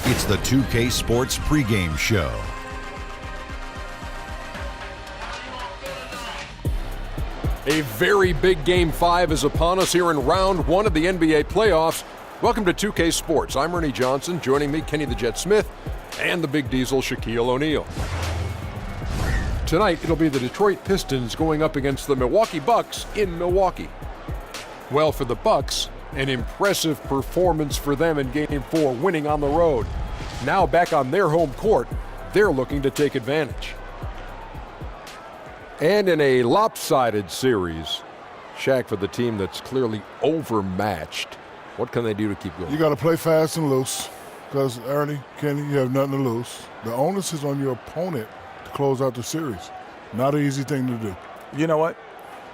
It's the 2K Sports pregame show. A very big Game 5 is upon us here in round one of the NBA playoffs. Welcome to 2K Sports. I'm Ernie Johnson. Joining me, Kenny the Jet Smith, and the Big Diesel, Shaquille O'Neal. Tonight, it'll be the Detroit Pistons going up against the Milwaukee Bucks in Milwaukee. Well, for the Bucks, an impressive performance for them in Game 4, winning on the road. Now back on their home court, they're looking to take advantage. And in a lopsided series, Shaq, for the team that's clearly overmatched, what can they do to keep going? You got to play fast and loose because, Ernie, Kenny, you have nothing to lose. The onus is on your opponent to close out the series. Not an easy thing to do. You know what?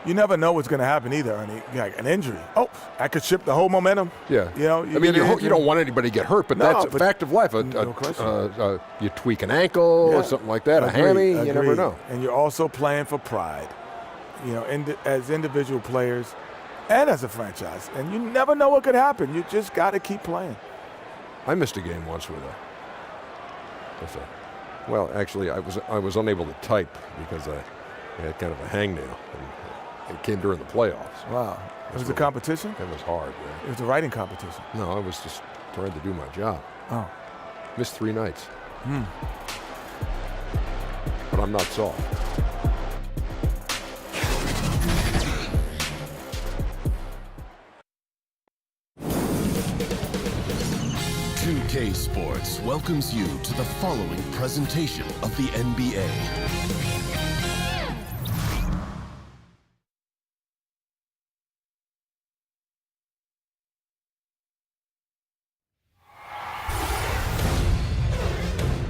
You never know what's going to happen either, Ernie. Like an injury. Oh, that could shift the whole momentum. Yeah. You know, I mean, you don't want anybody to get hurt, but that's a fact of life. You tweak an ankle or something like that, a hammy, you never know. And you're also playing for pride, you know, as individual players and as a franchise. And you never know what could happen. You just got to keep playing. I missed a game once with well, actually, I was unable to type because I had kind of a hangnail. It came during the playoffs. Wow. It was a competition? It was hard, man. It was a writing competition. No, I was just trying to do my job. Oh. Missed 3 nights. But I'm not soft. K Sports welcomes you to the following presentation of the NBA.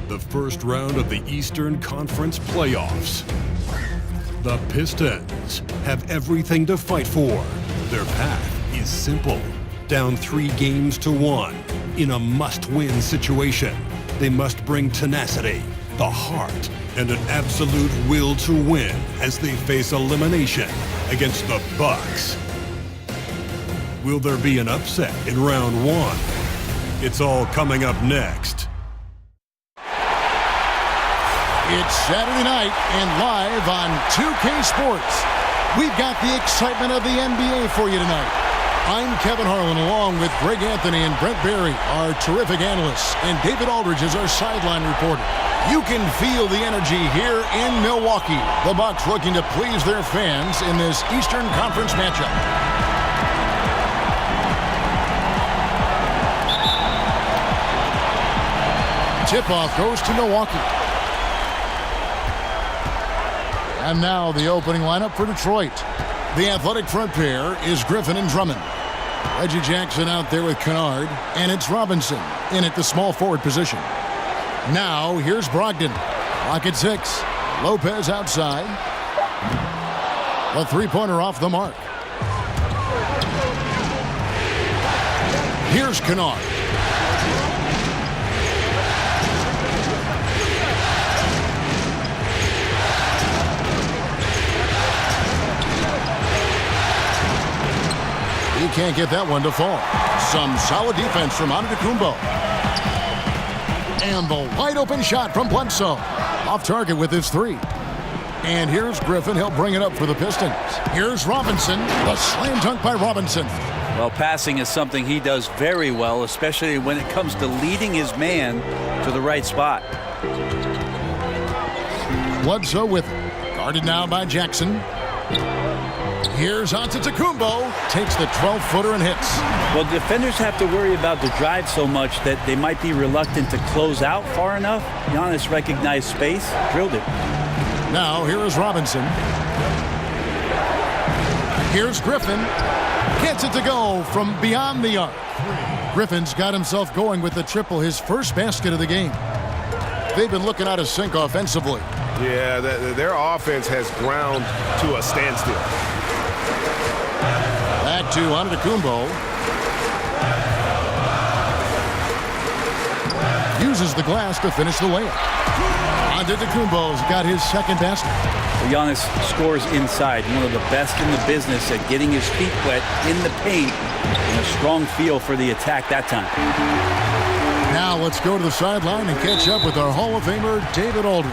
The first round of the Eastern Conference playoffs. The Pistons have everything to fight for. Their path is simple. Down 3 games to 1. In a must-win situation, they must bring tenacity, the heart, and an absolute will to win as they face elimination against the Bucks. Will there be an upset in round 1? It's all coming up next. It's Saturday night and live on 2K Sports. We've got the excitement of the NBA for you tonight. I'm Kevin Harlan, along with Greg Anthony and Brent Barry, our terrific analysts, and David Aldridge is our sideline reporter. You can feel the energy here in Milwaukee. The Bucks looking to please their fans in this Eastern Conference matchup. Tip-off goes to Milwaukee. And now the opening lineup for Detroit. The athletic front pair is Griffin and Drummond. Reggie Jackson out there with Kennard, and it's Robinson in at the small forward position. Now here's Brogdon. Clock at 6. Lopez outside. A three-pointer off the mark. Here's Kennard. He can't get that one to fall. Some solid defense from Antetokounmpo. And the wide open shot from Bledsoe. Off target with his 3. And here's Griffin. He'll bring it up for the Pistons. Here's Robinson. The slam dunk by Robinson. Well, passing is something he does very well, especially when it comes to leading his man to the right spot. Bledsoe with it. Guarded now by Jackson. Here's Antetokounmpo, takes the 12-footer and hits. Well, defenders have to worry about the drive so much that they might be reluctant to close out far enough. Giannis recognized space, drilled it. Now, here is Robinson. Here's Griffin. Gets it to go from beyond the arc. Griffin's got himself going with the triple, his first basket of the game. They've been looking out of sync offensively. Yeah, their offense has ground to a standstill. Back to Antetokounmpo. Uses the glass to finish the layup. Antetokounmpo's got his second basket. Giannis scores inside, one of the best in the business at getting his feet wet in the paint, and a strong feel for the attack that time. Now let's go to the sideline and catch up with our Hall of Famer, David Aldridge.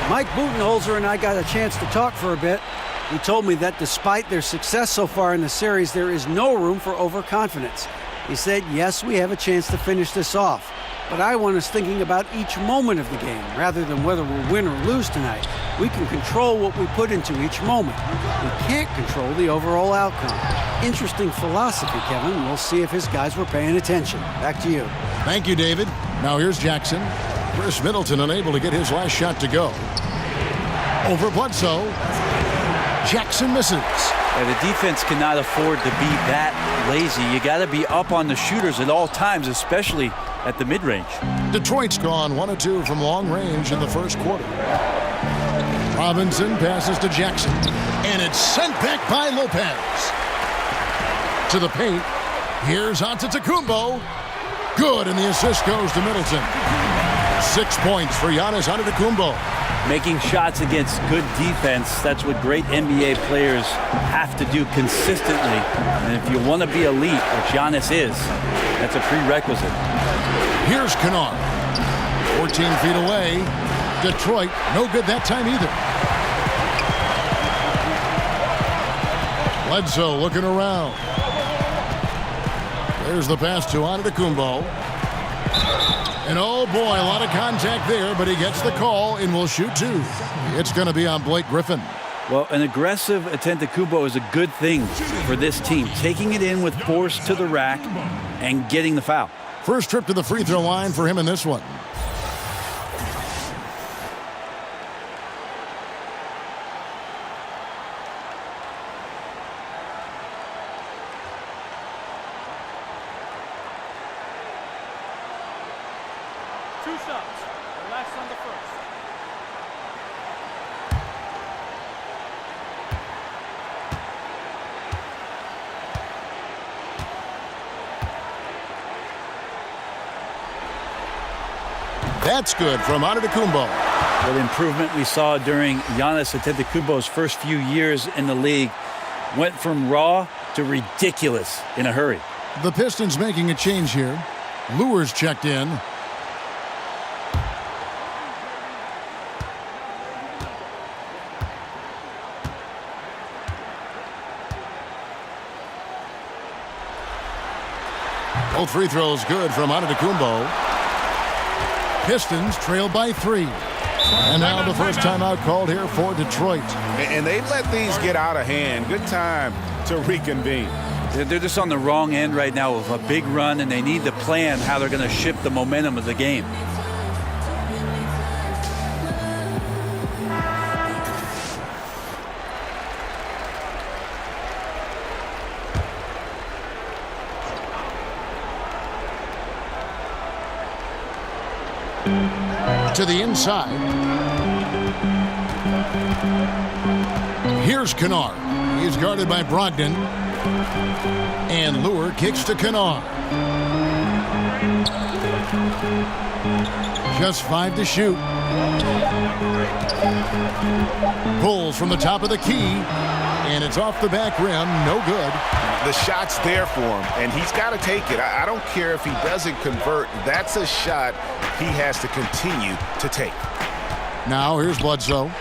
Mike Budenholzer and I got a chance to talk for a bit. He told me that despite their success so far in the series, there is no room for overconfidence. He said, yes, we have a chance to finish this off, but I want us thinking about each moment of the game rather than whether we'll win or lose tonight. We can control what we put into each moment. We can't control the overall outcome. Interesting philosophy, Kevin. We'll see if his guys were paying attention. Back to you. Thank you, David. Now here's Jackson. Chris Middleton unable to get his last shot to go. Over Bledsoe. Jackson misses. The defense cannot afford to be that lazy. You got to be up on the shooters at all times, especially at the mid-range. Detroit's gone 1 of 2 from long range in the first quarter. Robinson passes to Jackson, and it's sent back by Lopez. To the paint. Here's Antetokounmpo. Good, and the assist goes to Middleton. 6 points for Giannis Antetokounmpo. Making shots against good defense, that's what great NBA players have to do consistently. And if you want to be elite, which Giannis is, that's a prerequisite. Here's Kennard. 14 feet away. Detroit, no good that time either. Bledsoe looking around. There's the pass to Antetokounmpo. And oh boy, a lot of contact there, but he gets the call and will shoot 2. It's going to be on Blake Griffin. Well, an aggressive Antetokounmpo is a good thing for this team. Taking it in with force to the rack and getting the foul. First trip to the free throw line for him in this one. That's good from Antetokounmpo. What improvement we saw during Giannis Antetokounmpo's first few years in the league. Went from raw to ridiculous in a hurry. The Pistons making a change here. Lure's checked in. Both free throws good from Antetokounmpo. Pistons trail by 3. And now the first timeout called here for Detroit. And they let these get out of hand. Good time to reconvene. They're just on the wrong end right now of a big run, and they need to plan how they're going to shift the momentum of the game. To the inside. Here's Kennard. He's guarded by Brogdon. And Lure kicks to Kennard. Just 5 to shoot. Pulls from the top of the key. And it's off the back rim. No good. The shot's there for him, and he's got to take it. I don't care if he doesn't convert. That's a shot he has to continue to take. Now here's Bledsoe.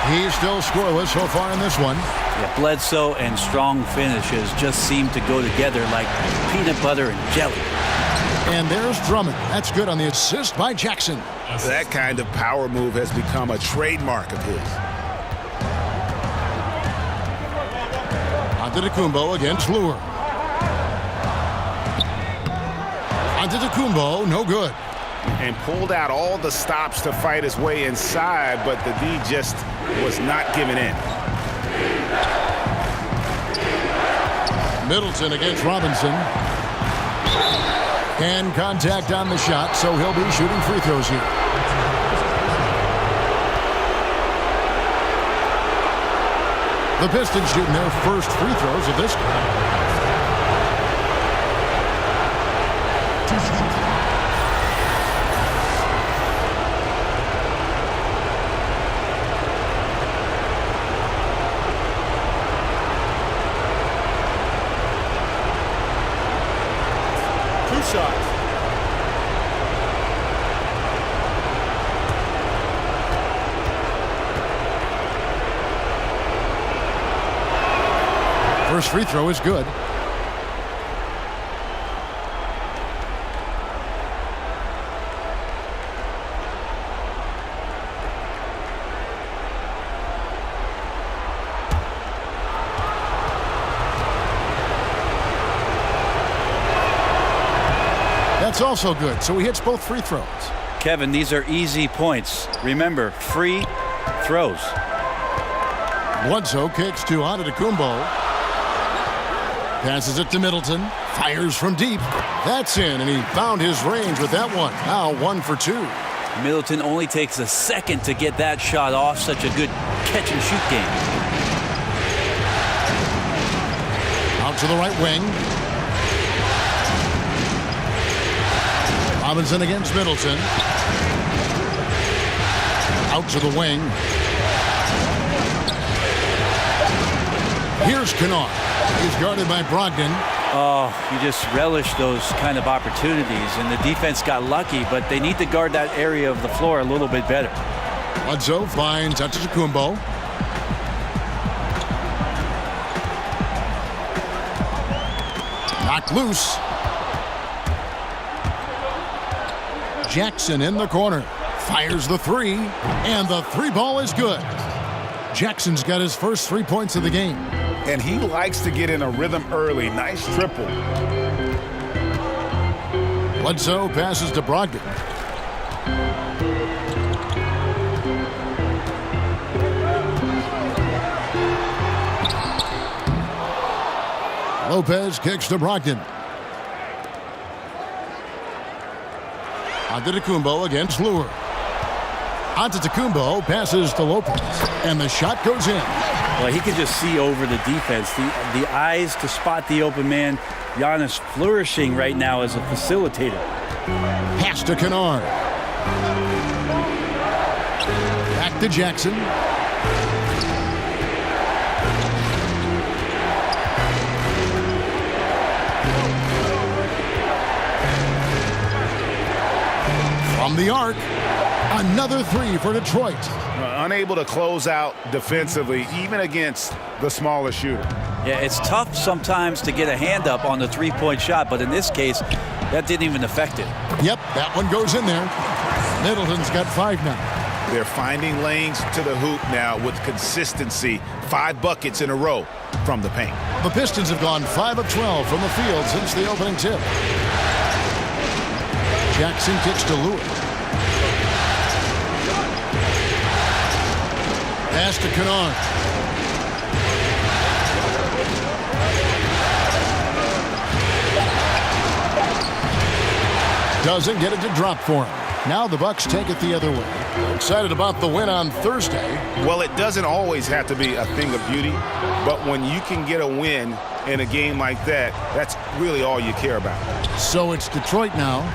He's still scoreless so far in this one. Yeah, Bledsoe and strong finishes just seem to go together like peanut butter and jelly. And there's Drummond. That's good on the assist by Jackson. That kind of power move has become a trademark of his. Antetokounmpo against Lure. Antetokounmpo, no good. And pulled out all the stops to fight his way inside, but the D just was not giving in. Middleton against Robinson. And contact on the shot, so he'll be shooting free throws here. The Pistons shooting their first free throws of this game. First free throw is good. That's also good, so he hits both free throws. Kevin, these are easy points. Remember, free throws. Bledsoe kicks to Antetokounmpo. Passes it to Middleton. Fires from deep. That's in, and he found his range with that one. Now 1 for 2. Middleton only takes a second to get that shot off. Such a good catch-and-shoot game. Out to the right wing. Robinson against Middleton. Out to the wing. Here's Kennard. He's guarded by Brogdon. Oh, you just relish those kind of opportunities, and the defense got lucky, but they need to guard that area of the floor a little bit better. Bledsoe finds Antetokounmpo. Knocked loose. Jackson in the corner. Fires the three, and the three ball is good. Jackson's got his first 3 points of the game. And he likes to get in a rhythm early. Nice triple. Bledsoe passes to Brogdon. Lopez kicks to Brogdon. Antetokounmpo against Lure. Antetokounmpo passes to Lopez, and the shot goes in. Well, he can just see over the defense. The eyes to spot the open man. Giannis flourishing right now as a facilitator. Pass to Kennard. Back to Jackson. From the arc, another three for Detroit. Unable to close out defensively, even against the smaller shooter. Yeah, it's tough sometimes to get a hand up on the three-point shot, but in this case, that didn't even affect it. Yep, that one goes in there. Middleton's got 5 now. They're finding lanes to the hoop now with consistency. 5 buckets in a row from the paint. The Pistons have gone 5 of 12 from the field since the opening tip. Jackson kicks to Lewis. Pass to Kennard. Doesn't get it to drop for him. Now the Bucks take it the other way. Excited about the win on Thursday. Well, it doesn't always have to be a thing of beauty, but when you can get a win in a game like that, that's really all you care about. So it's Detroit now.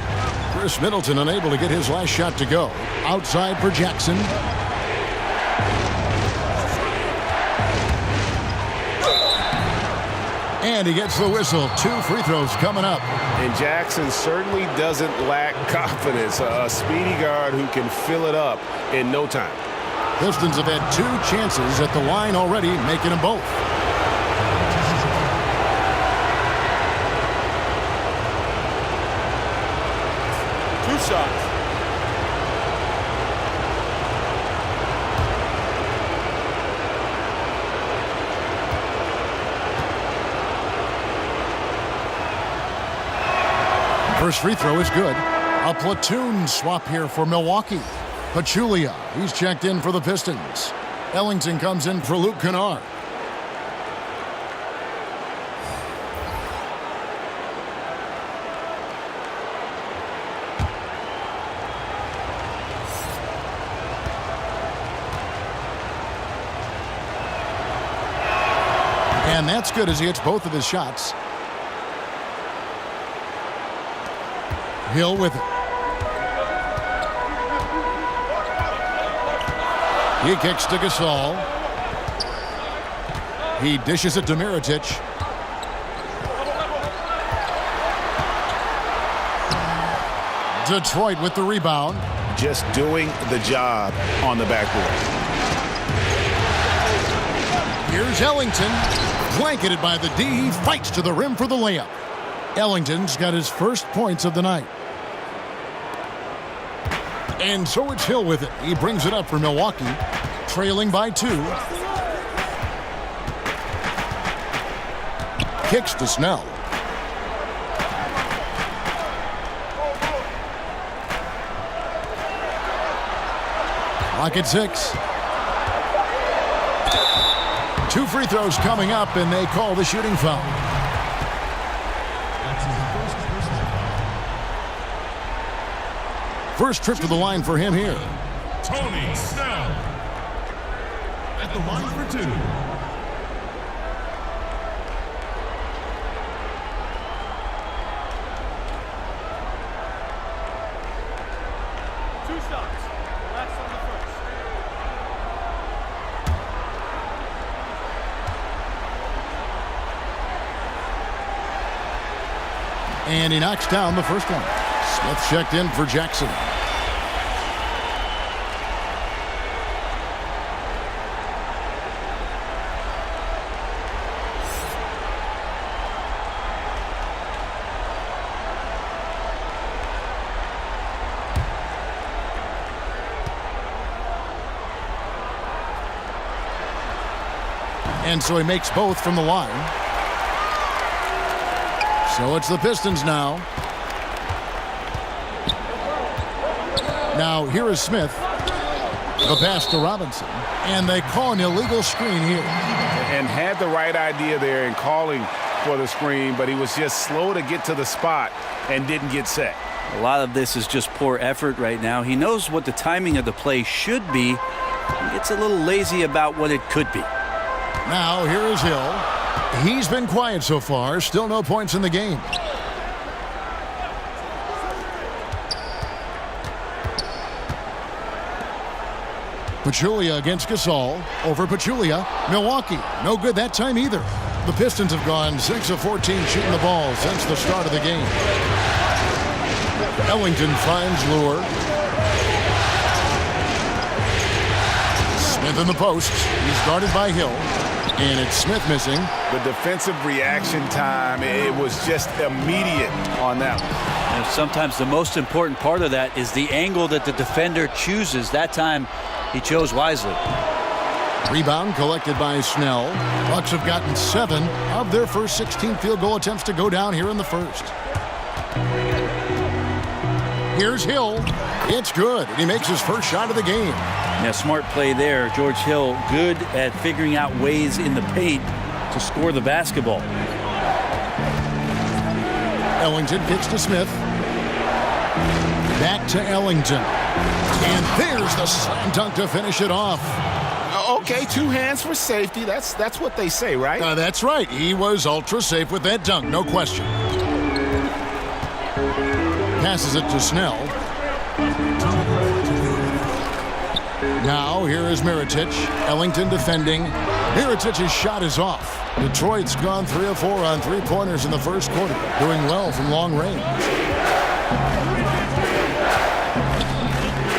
Chris Middleton unable to get his last shot to go. Outside for Jackson. And he gets the whistle. 2 free throws coming up. And Jackson certainly doesn't lack confidence. A speedy guard who can fill it up in no time. Pistons have had 2 chances at the line already, making them both. Two shots. First free throw is good. A platoon swap here for Milwaukee. Pachulia, he's checked in for the Pistons. Ellington comes in for Luke Kennard. And that's good as he hits both of his shots. Hill with it. He kicks to Gasol. He dishes it to Mirotic. Detroit with the rebound. Just doing the job on the backboard. Here's Ellington. Blanketed by the D. He fights to the rim for the layup. Ellington's got his first points of the night. And so it's Hill with it. He brings it up for Milwaukee, trailing by 2. Kicks to Snell. Clock at 6. 2 free throws coming up, and they call the shooting foul. First trip to the line for him here. Tony Snell at the line for 2. And he knocks down the first one. Smith checked in for Jackson. And so he makes both from the line. So it's the Pistons now. Now here is Smith. The pass to Robinson. And they call an illegal screen here. And had the right idea there in calling for the screen, but he was just slow to get to the spot and didn't get set. A lot of this is just poor effort right now. He knows what the timing of the play should be. He gets a little lazy about what it could be. Now here is Hill. He's been quiet so far. Still no points in the game. Pachulia against Gasol. Over Pachulia. Milwaukee. No good that time either. The Pistons have gone 6 of 14 shooting the ball since the start of the game. Ellington finds Lure. Smith in the post. He's guarded by Hill. And it's Smith missing. The defensive reaction time, it was just immediate on that one. And sometimes the most important part of that is the angle that the defender chooses. That time, he chose wisely. Rebound collected by Snell. Bucks have gotten 7 of their first 16 field goal attempts to go down here in the first. Here's Hill. It's good. He makes his first shot of the game. Yeah, smart play there. George Hill good at figuring out ways in the paint to score the basketball. Ellington kicks to Smith. Back to Ellington. And there's the slam dunk to finish it off. Okay, 2 hands for safety. That's what they say, right? That's right. He was ultra safe with that dunk, no question. Passes it to Snell. Now here is Mirotic. Ellington defending. Mirotic's shot is off. Detroit's gone 3 of 4 on 3-pointers in the first quarter, doing well from long range.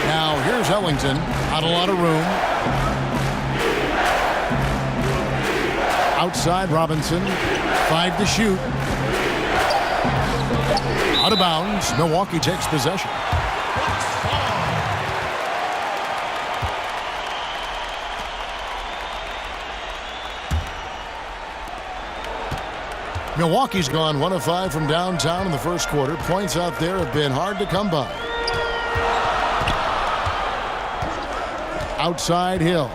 Now here's Ellington. Not a lot of room. Outside Robinson. 5 to shoot. Out of bounds. Milwaukee takes possession. Milwaukee's gone 1 of 5 from downtown in the first quarter. Points out there have been hard to come by. Outside Hill.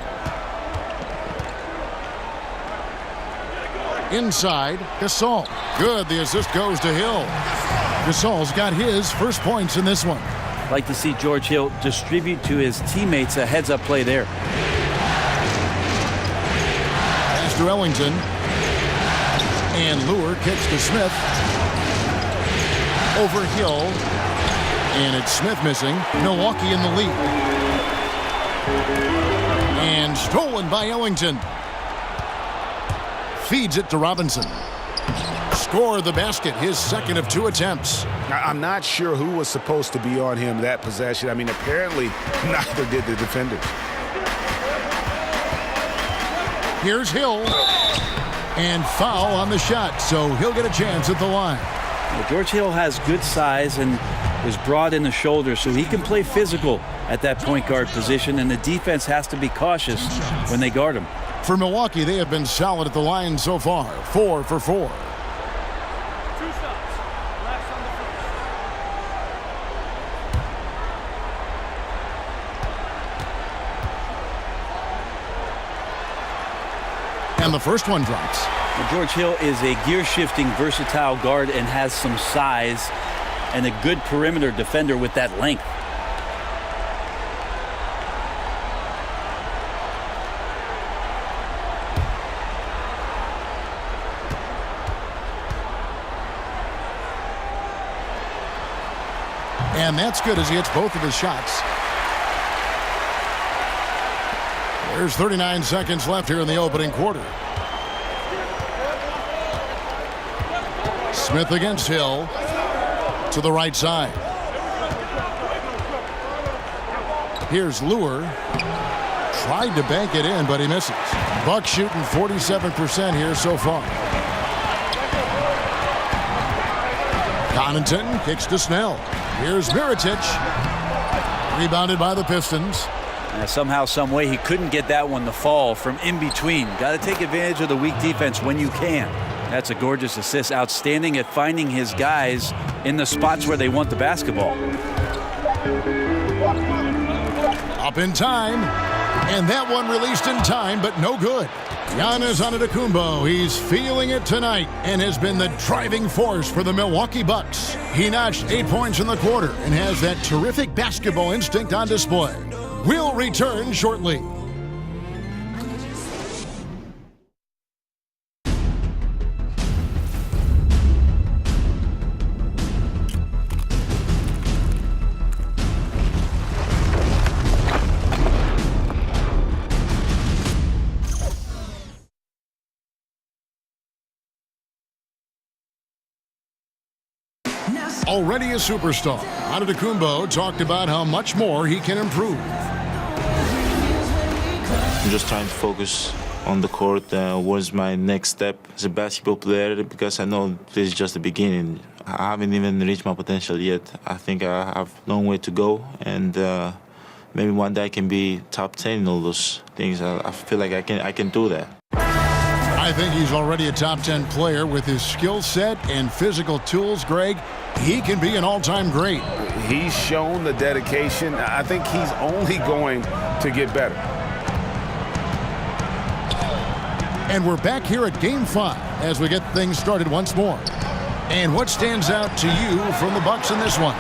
Inside Gasol. Good. The assist goes to Hill. Gasol's got his first points in this one. Like to see George Hill distribute to his teammates a heads-up play there. Pass to Ellington. And Lure kicks to Smith. Over Hill. And it's Smith missing. Milwaukee in the lead. And stolen by Ellington. Feeds it to Robinson. Score the basket, his second of 2 attempts. I'm not sure who was supposed to be on him that possession. I mean, apparently neither did the defenders. Here's Hill. And foul on the shot, so he'll get a chance at the line. Well, George Hill has good size and is broad in the shoulders, so he can play physical at that point guard position, and the defense has to be cautious when they guard him. For Milwaukee, they have been solid at the line so far, 4 for 4. And the first one drops. Well, George Hill is a gear-shifting, versatile guard and has some size and a good perimeter defender with that length. And that's good as he hits both of his shots. There's 39 seconds left here in the opening quarter. Smith against Hill to the right side. Here's Lure. Tried to bank it in, but he misses. Bucks shooting 47% here so far. Connaughton kicks to Snell. Here's Mirotic. Rebounded by the Pistons. Somehow, some way, he couldn't get that one to fall from in between. Got to take advantage of the weak defense when you can. That's a gorgeous assist. Outstanding at finding his guys in the spots where they want the basketball. Up in time. And that one released in time, but no good. Giannis Antetokounmpo, he's feeling it tonight and has been the driving force for the Milwaukee Bucks. He notched 8 points in the quarter and has that terrific basketball instinct on display. We'll return shortly. Already a superstar, Antetokounmpo talked about how much more he can improve. I'm just trying to focus on the court. What's my next step as a basketball player? Because I know this is just the beginning. I haven't even reached my potential yet. I think I have a long way to go, and maybe one day I can be top 10 in all those things. I feel like I can do that. I think he's already a top 10 player with his skill set and physical tools, Greg. He can be an all-time great. He's shown the dedication. I think he's only going to get better. And we're back here at Game 5 as we get things started once more. And what stands out to you from the Bucks in this one?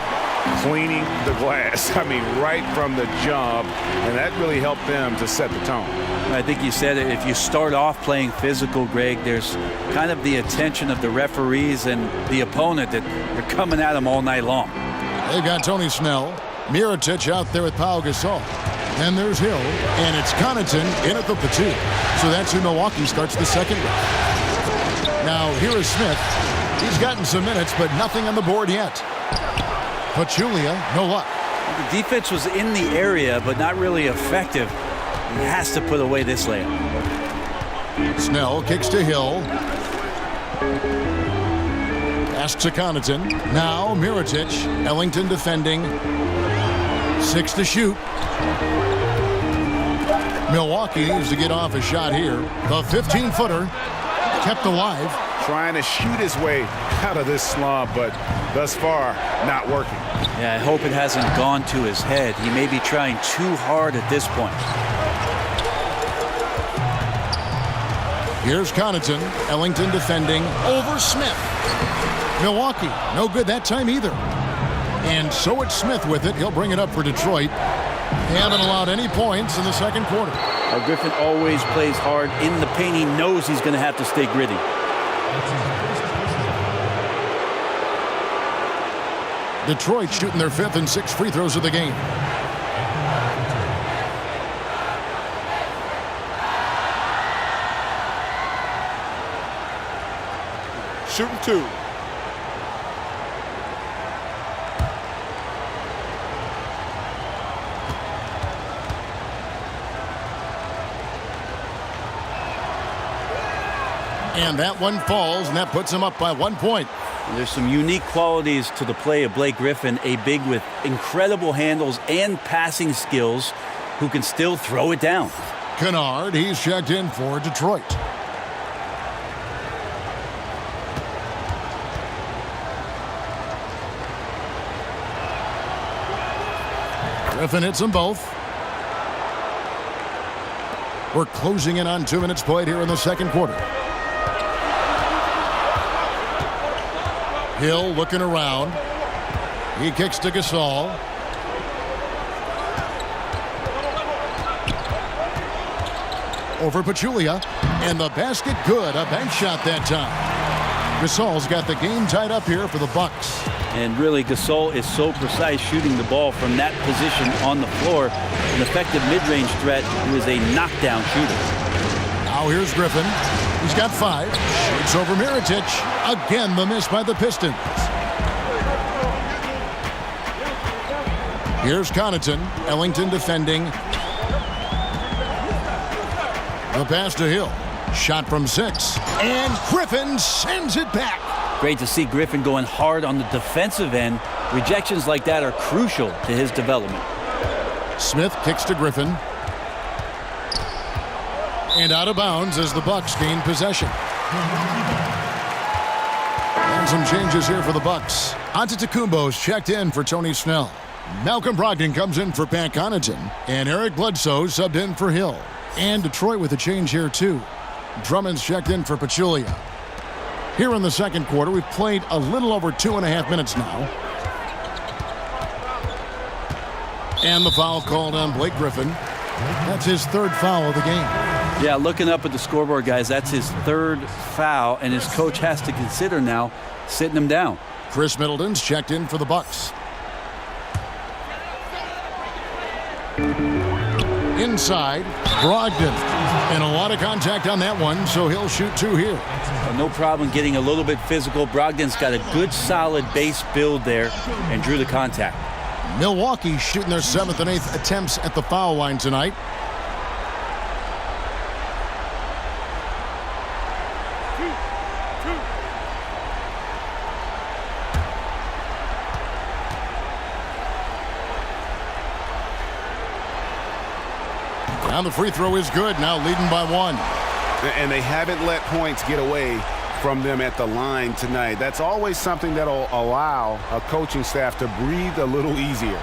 Cleaning the glass. I mean, right from the jump. And that really helped them to set the tone. I think you said it. If you start off playing physical, Greg, there's kind of the attention of the referees and the opponent that you're coming at them all night long. They've got Tony Snell, Mirotic out there with Pau Gasol. Then there's Hill, and it's Connaughton in at the platoon. So that's who Milwaukee starts the second round. Now here is Smith. He's gotten some minutes, but nothing on the board yet. Pachulia, no luck. The defense was in the area, but not really effective. He has to put away this layup. Snell kicks to Hill. Pass to Connaughton. Now Mirotic. Ellington defending. 6 to shoot. Milwaukee needs to get off a shot here. The 15-footer kept alive. Trying to shoot his way out of this slump, but thus far, not working. Yeah, I hope it hasn't gone to his head. He may be trying too hard at this point. Here's Connaughton. Ellington defending over Smith. Milwaukee, no good that time either. And so it's Smith with it. He'll bring it up for Detroit. They haven't allowed any points in the second quarter. Griffin always plays hard in the paint. He knows he's going to have to stay gritty. Detroit shooting their 5th and 6th free throws of the game. Shooting 2. And that one falls, and that puts him up by 1 point. There's some unique qualities to the play of Blake Griffin, a big with incredible handles and passing skills who can still throw it down. Kennard, he's checked in for Detroit. Griffin hits them both. We're closing in on 2 minutes played here in the second quarter. Hill looking around. He kicks to Gasol. Over Pachulia. And the basket good. A bank shot that time. Gasol's got the game tied up here for the Bucks. And really, Gasol is so precise shooting the ball from that position on the floor. An effective mid-range threat who is a knockdown shooter. Now here's Griffin. He's got 5. Shoots over Mirotic. Again, the miss by the Pistons. Here's Connaughton. Ellington defending. The pass to Hill. Shot from 6. And Griffin sends it back. Great to see Griffin going hard on the defensive end. Rejections like that are crucial to his development. Smith kicks to Griffin. And out of bounds as the Bucks gain possession. And some changes here for the Bucks. Antetokounmpo's checked in for Tony Snell. Malcolm Brogdon comes in for Pat Connaughton. And Eric Bledsoe subbed in for Hill. And Detroit with a change here too. Drummond's checked in for Pachulia. Here in the second quarter, we've played a little over 2.5 minutes now. And the foul called on Blake Griffin. That's his 3rd foul of the game. Yeah, looking up at the scoreboard, guys, that's his 3rd foul, and his coach has to consider now sitting him down. Chris Middleton's checked in for the Bucks. Inside, Brogdon. And a lot of contact on that one, so he'll shoot 2 here. No problem getting a little bit physical. Brogdon's got a good, solid base build there and drew the contact. Milwaukee shooting their 7th and 8th attempts at the foul line tonight. And the free throw is good, now leading by 1. And they haven't let points get away from them at the line tonight. That's always something that'll allow a coaching staff to breathe a little easier.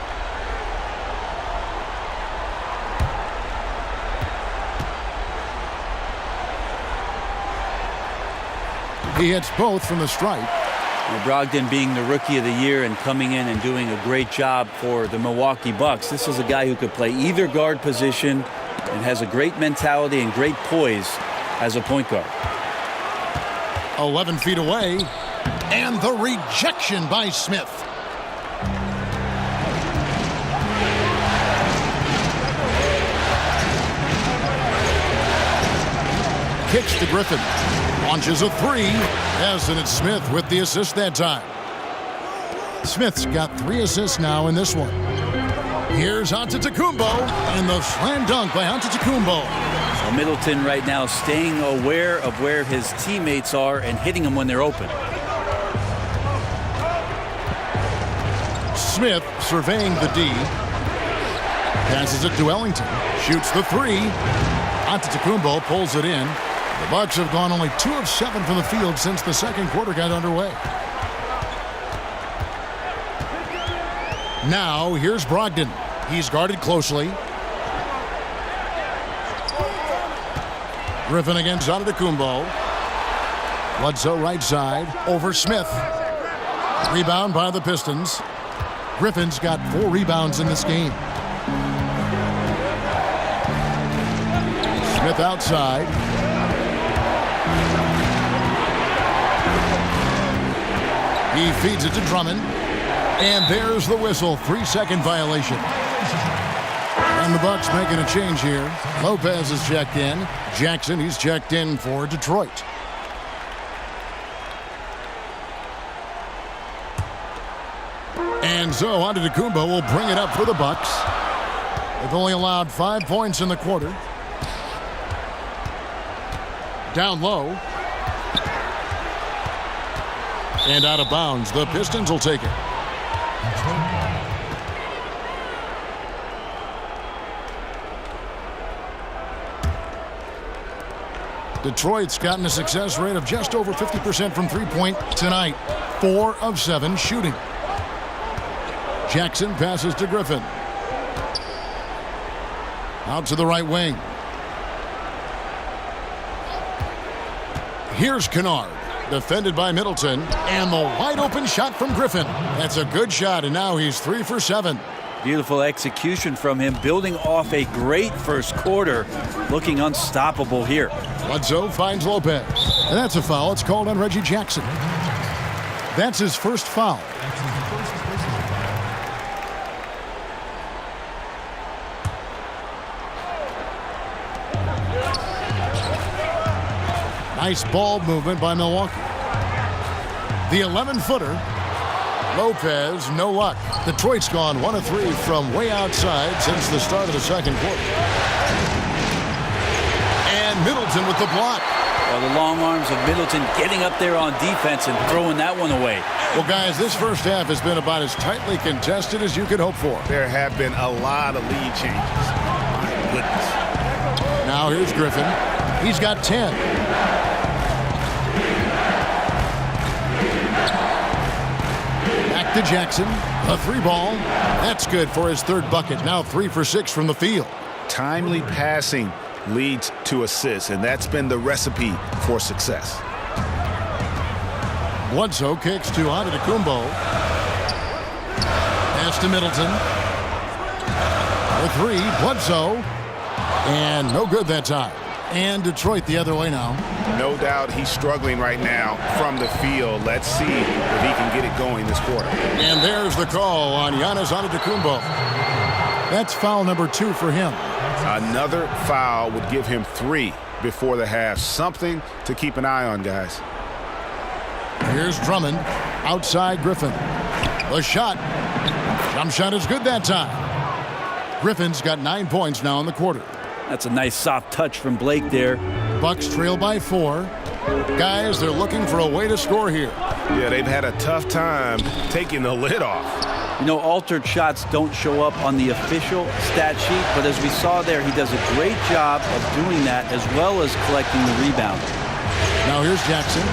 He hits both from the stripe. Well, Brogdon being the rookie of the year and coming in and doing a great job for the Milwaukee Bucks. This is a guy who could play either guard position and has a great mentality and great poise as a point guard. 11 feet away, and the rejection by Smith. Kicks to Griffin. Launches a 3. Yes, and it's Smith with the assist that time. Smith's got 3 assists now in this one. Here's Antetokounmpo, and the slam dunk by Antetokounmpo. So Middleton right now staying aware of where his teammates are and hitting them when they're open. Smith surveying the D. Passes it to Ellington. Shoots the 3. Antetokounmpo pulls it in. The Bucks have gone only 2 of 7 from the field since the second quarter got underway. Now, here's Brogdon. He's guarded closely. Griffin against Antetokounmpo. Bledsoe right side over Smith. Rebound by the Pistons. Griffin's got 4 rebounds in this game. Smith outside. He feeds it to Drummond. And there's the whistle. 3-second violation. And the Bucks making a change here. Lopez is checked in. Jackson, he's checked in for Detroit. And so Antetokounmpo will bring it up for the Bucks. They've only allowed 5 points in the quarter. Down low. And out of bounds. The Pistons will take it. Detroit's gotten a success rate of just over 50% from three-point tonight. 4 of 7 shooting. Jackson passes to Griffin. Out to the right wing. Here's Kennard. Defended by Middleton. And the wide open shot from Griffin. That's a good shot, and now he's 3 for 7. Beautiful execution from him, building off a great first quarter, looking unstoppable here. Bledsoe finds Lopez. And that's a foul. It's called on Reggie Jackson. That's his first foul. Nice ball movement by Milwaukee. The 11-footer. Lopez, no luck. Detroit's gone 1 of 3 from way outside since the start of the second quarter. And Middleton with the block. Well, the long arms of Middleton getting up there on defense and throwing that one away. Well, guys, this first half has been about as tightly contested as you could hope for. There have been a lot of lead changes. My goodness. Now here's Griffin. He's got 10. Back to Jackson. A 3-ball. That's good for his third bucket. Now 3 for 6 from the field. Timely passing leads to assists, and that's been the recipe for success. Bledsoe kicks to Antetokounmpo. Pass to Middleton. The 3, Bledsoe. And no good that time. And Detroit the other way now. No doubt he's struggling right now from the field. Let's see if he can get it going this quarter. And there's the call on Giannis Antetokounmpo. That's foul number 2 for him. Another foul would give him 3 before the half. Something to keep an eye on, guys. Here's Drummond. Outside Griffin. The shot. Jump shot is good that time. Griffin's got 9 points now in the quarter. That's a nice soft touch from Blake there. Bucks trail by 4. Guys, they're looking for a way to score here. Yeah, they've had a tough time taking the lid off. You know, altered shots don't show up on the official stat sheet, but as we saw there, he does a great job of doing that as well as collecting the rebound. Now here's Jackson.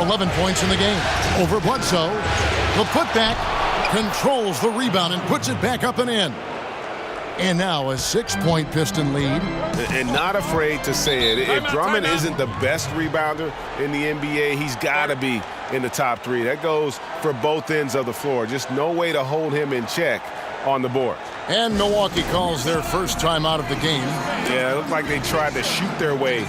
11 points in the game. Over Bledsoe. The putback controls the rebound and puts it back up and in. And now a 6-point Piston lead. And not afraid to say it. If Drummond isn't the best rebounder in the NBA, he's got to be in the top 3. That goes for both ends of the floor. Just no way to hold him in check on the board. And Milwaukee calls their first time out of the game. Yeah, it looked like they tried to shoot their way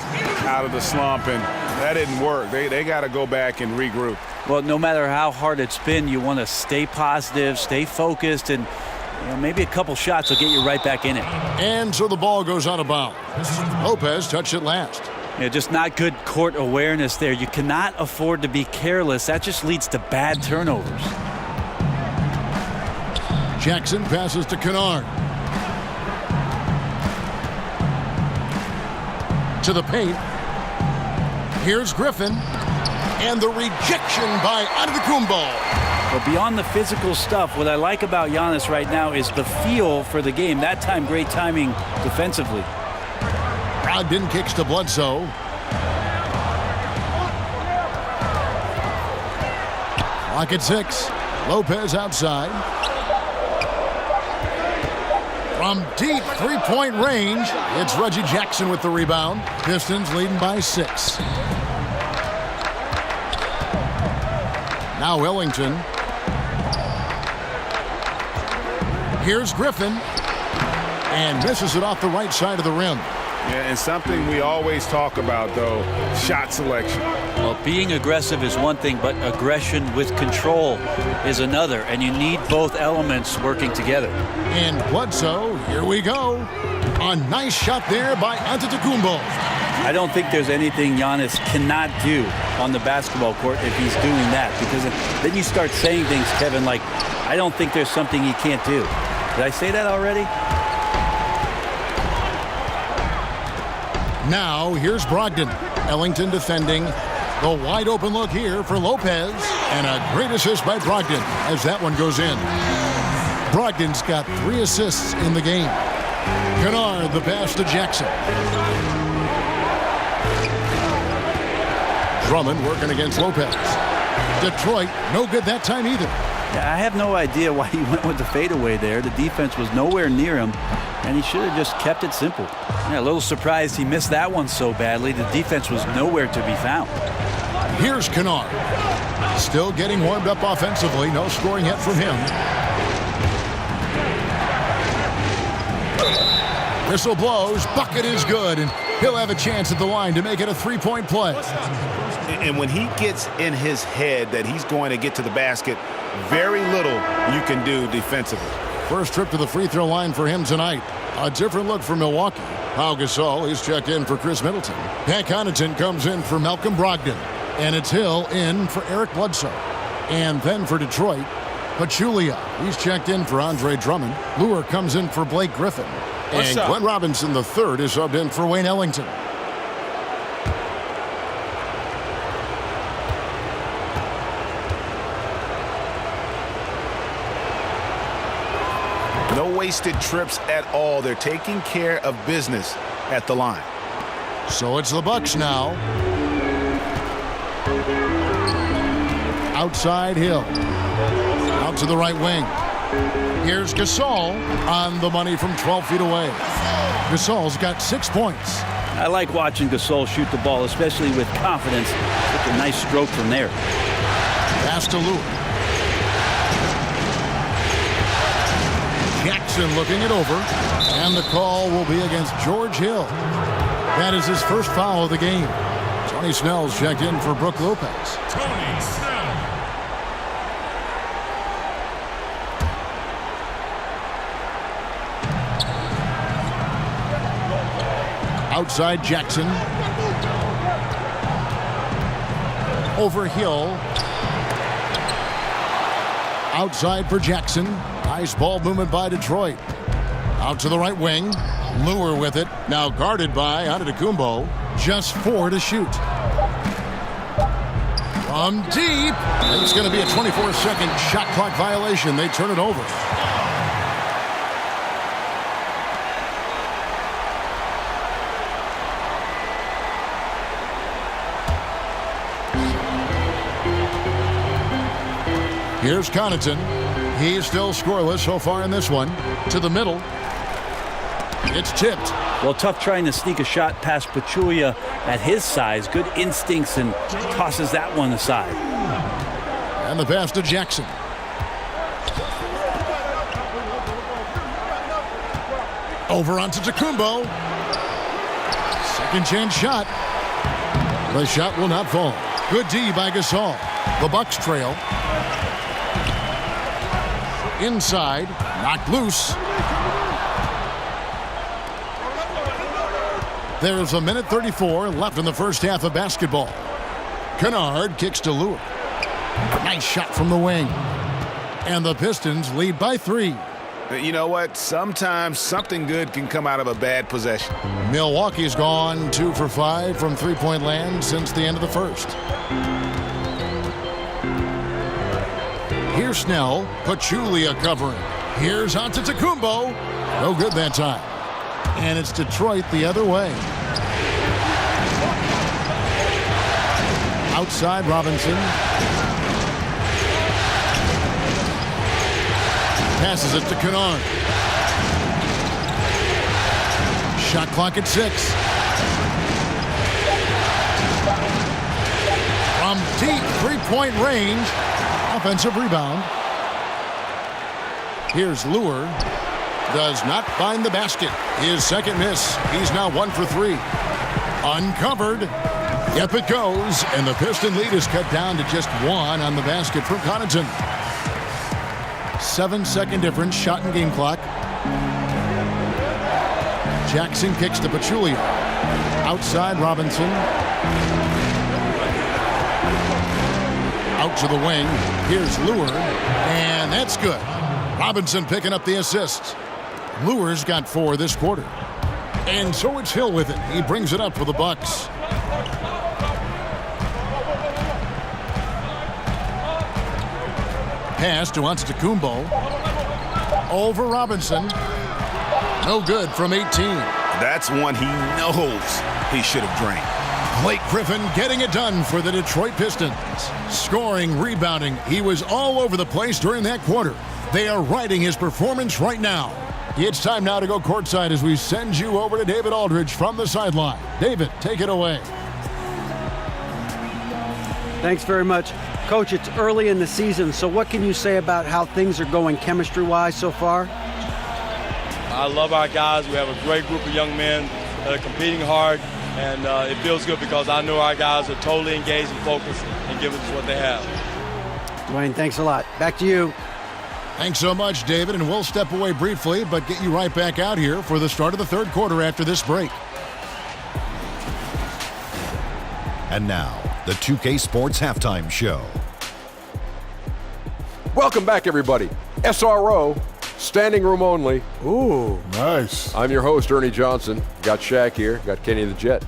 out of the slump, and that didn't work. They got to go back and regroup. Well, no matter how hard it's been, you want to stay positive, stay focused, and maybe a couple shots will get you right back in it. And so the ball goes out of bounds. Lopez touched it last. Yeah, just not good court awareness there. You cannot afford to be careless. That just leads to bad turnovers. Jackson passes to Kennard. To the paint. Here's Griffin. And the rejection by Antetokounmpo. But beyond the physical stuff, what I like about Giannis right now is the feel for the game. That time, great timing defensively. Brogdon kicks to Bledsoe. Clock at 6. Lopez outside. From deep 3-point range, it's Reggie Jackson with the rebound. Pistons leading by 6. Now Ellington. Here's Griffin. And misses it off the right side of the rim. Yeah, and something we always talk about, though, shot selection. Well, being aggressive is one thing, but aggression with control is another, and you need both elements working together. And Bledsoe, here we go. A nice shot there by Antetokounmpo. I don't think there's anything Giannis cannot do on the basketball court if he's doing that, because then you start saying things, Kevin, like, I don't think there's something he can't do. Did I say that already? Now, here's Brogdon. Ellington defending. The wide open look here for Lopez. And a great assist by Brogdon as that one goes in. Brogdon's got 3 assists in the game. Kennard, the pass to Jackson. Drummond working against Lopez. Detroit, no good that time either. Yeah, I have no idea why he went with the fadeaway there. The defense was nowhere near him, and he should have just kept it simple. Yeah, a little surprised he missed that one so badly. The defense was nowhere to be found. Here's Kennard. Still getting warmed up offensively. No scoring yet from him. Whistle blows. Bucket is good, and he'll have a chance at the line to make it a 3-point play. And when he gets in his head that he's going to get to the basket, very little you can do defensively. First trip to the free throw line for him tonight. A different look for Milwaukee. Pau Gasol is checked in for Chris Middleton. Pat Connaughton comes in for Malcolm Brogdon. And it's Hill in for Eric Bledsoe. And then for Detroit, Pachulia. He's checked in for Andre Drummond. Luer comes in for Blake Griffin. And Glenn Robinson III is subbed in for Wayne Ellington. No wasted trips at all. They're taking care of business at the line. So it's the Bucks now. Outside Hill. Out to the right wing. Here's Gasol on the money from 12 feet away. Gasol's got 6 points. I like watching Gasol shoot the ball, especially with confidence. Such a nice stroke from there. Pass to Luer. Jackson looking it over. And the call will be against George Hill. That is his first foul of the game. Tony Snell's checked in for Brook Lopez. Tony Snell. Outside Jackson. Over Hill. Outside for Jackson. Nice ball movement by Detroit. Out to the right wing. Luer with it. Now guarded by Antetokounmpo. Just 4 to shoot. From deep. It's going to be a 24-second shot clock violation. They turn it over. Here's Connaughton. He's still scoreless so far in this one. To the middle. It's tipped. Well, tough trying to sneak a shot past Pachulia at his size. Good instincts and tosses that one aside. And the pass to Jackson. Over onto Antetokounmpo. Second chance shot. The shot will not fall. Good D by Gasol. The Bucks trail. Inside, knocked loose. There's a minute 34 left in the first half of basketball. Kennard kicks to Luer. Nice shot from the wing. And the Pistons lead by 3. You know what? Sometimes something good can come out of a bad possession. Milwaukee's gone 2 for 5 from three-point land since the end of the first. Here's Snell. Pachulia covering. Here's Antetokounmpo. No good that time. And it's Detroit the other way. Outside Robinson. Passes it to Kennard. Shot clock at 6. From deep three-point range. Offensive rebound. Here's Luer. Does not find the basket. His second miss. He's now 1 for 3. Uncovered. Yep, it goes. And the Piston lead is cut down to just 1 on the basket from Connaughton. 7-second difference. Shot and game clock. Jackson kicks to Pachulia. Outside Robinson. Out to the wing. Here's Luer. And that's good. Robinson picking up the assist. Luer's got 4 this quarter. And so it's Hill with it. He brings it up for the Bucks. pass to Antetokounmpo. Over Robinson. No good from 18. That's one he knows he should have drained. Blake Griffin getting it done for the Detroit Pistons. Scoring, rebounding, he was all over the place during that quarter. They are riding his performance right now. It's time now to go courtside as we send you over to David Aldridge from the sideline. David, take it away. Thanks very much. Coach, it's early in the season, so what can you say about how things are going chemistry-wise so far? I love our guys. We have a great group of young men that are competing hard, and it feels good because I know our guys are totally engaged and focused and giving us what they have. Dwayne, thanks a lot. Back to you. Thanks so much, David, and we'll step away briefly, but get you right back out here for the start of the third quarter after this break. And now, the 2K Sports Halftime Show. Welcome back, everybody. SRO, standing room only. Ooh, nice. I'm your host, Ernie Johnson. Got Shaq here, got Kenny the Jet.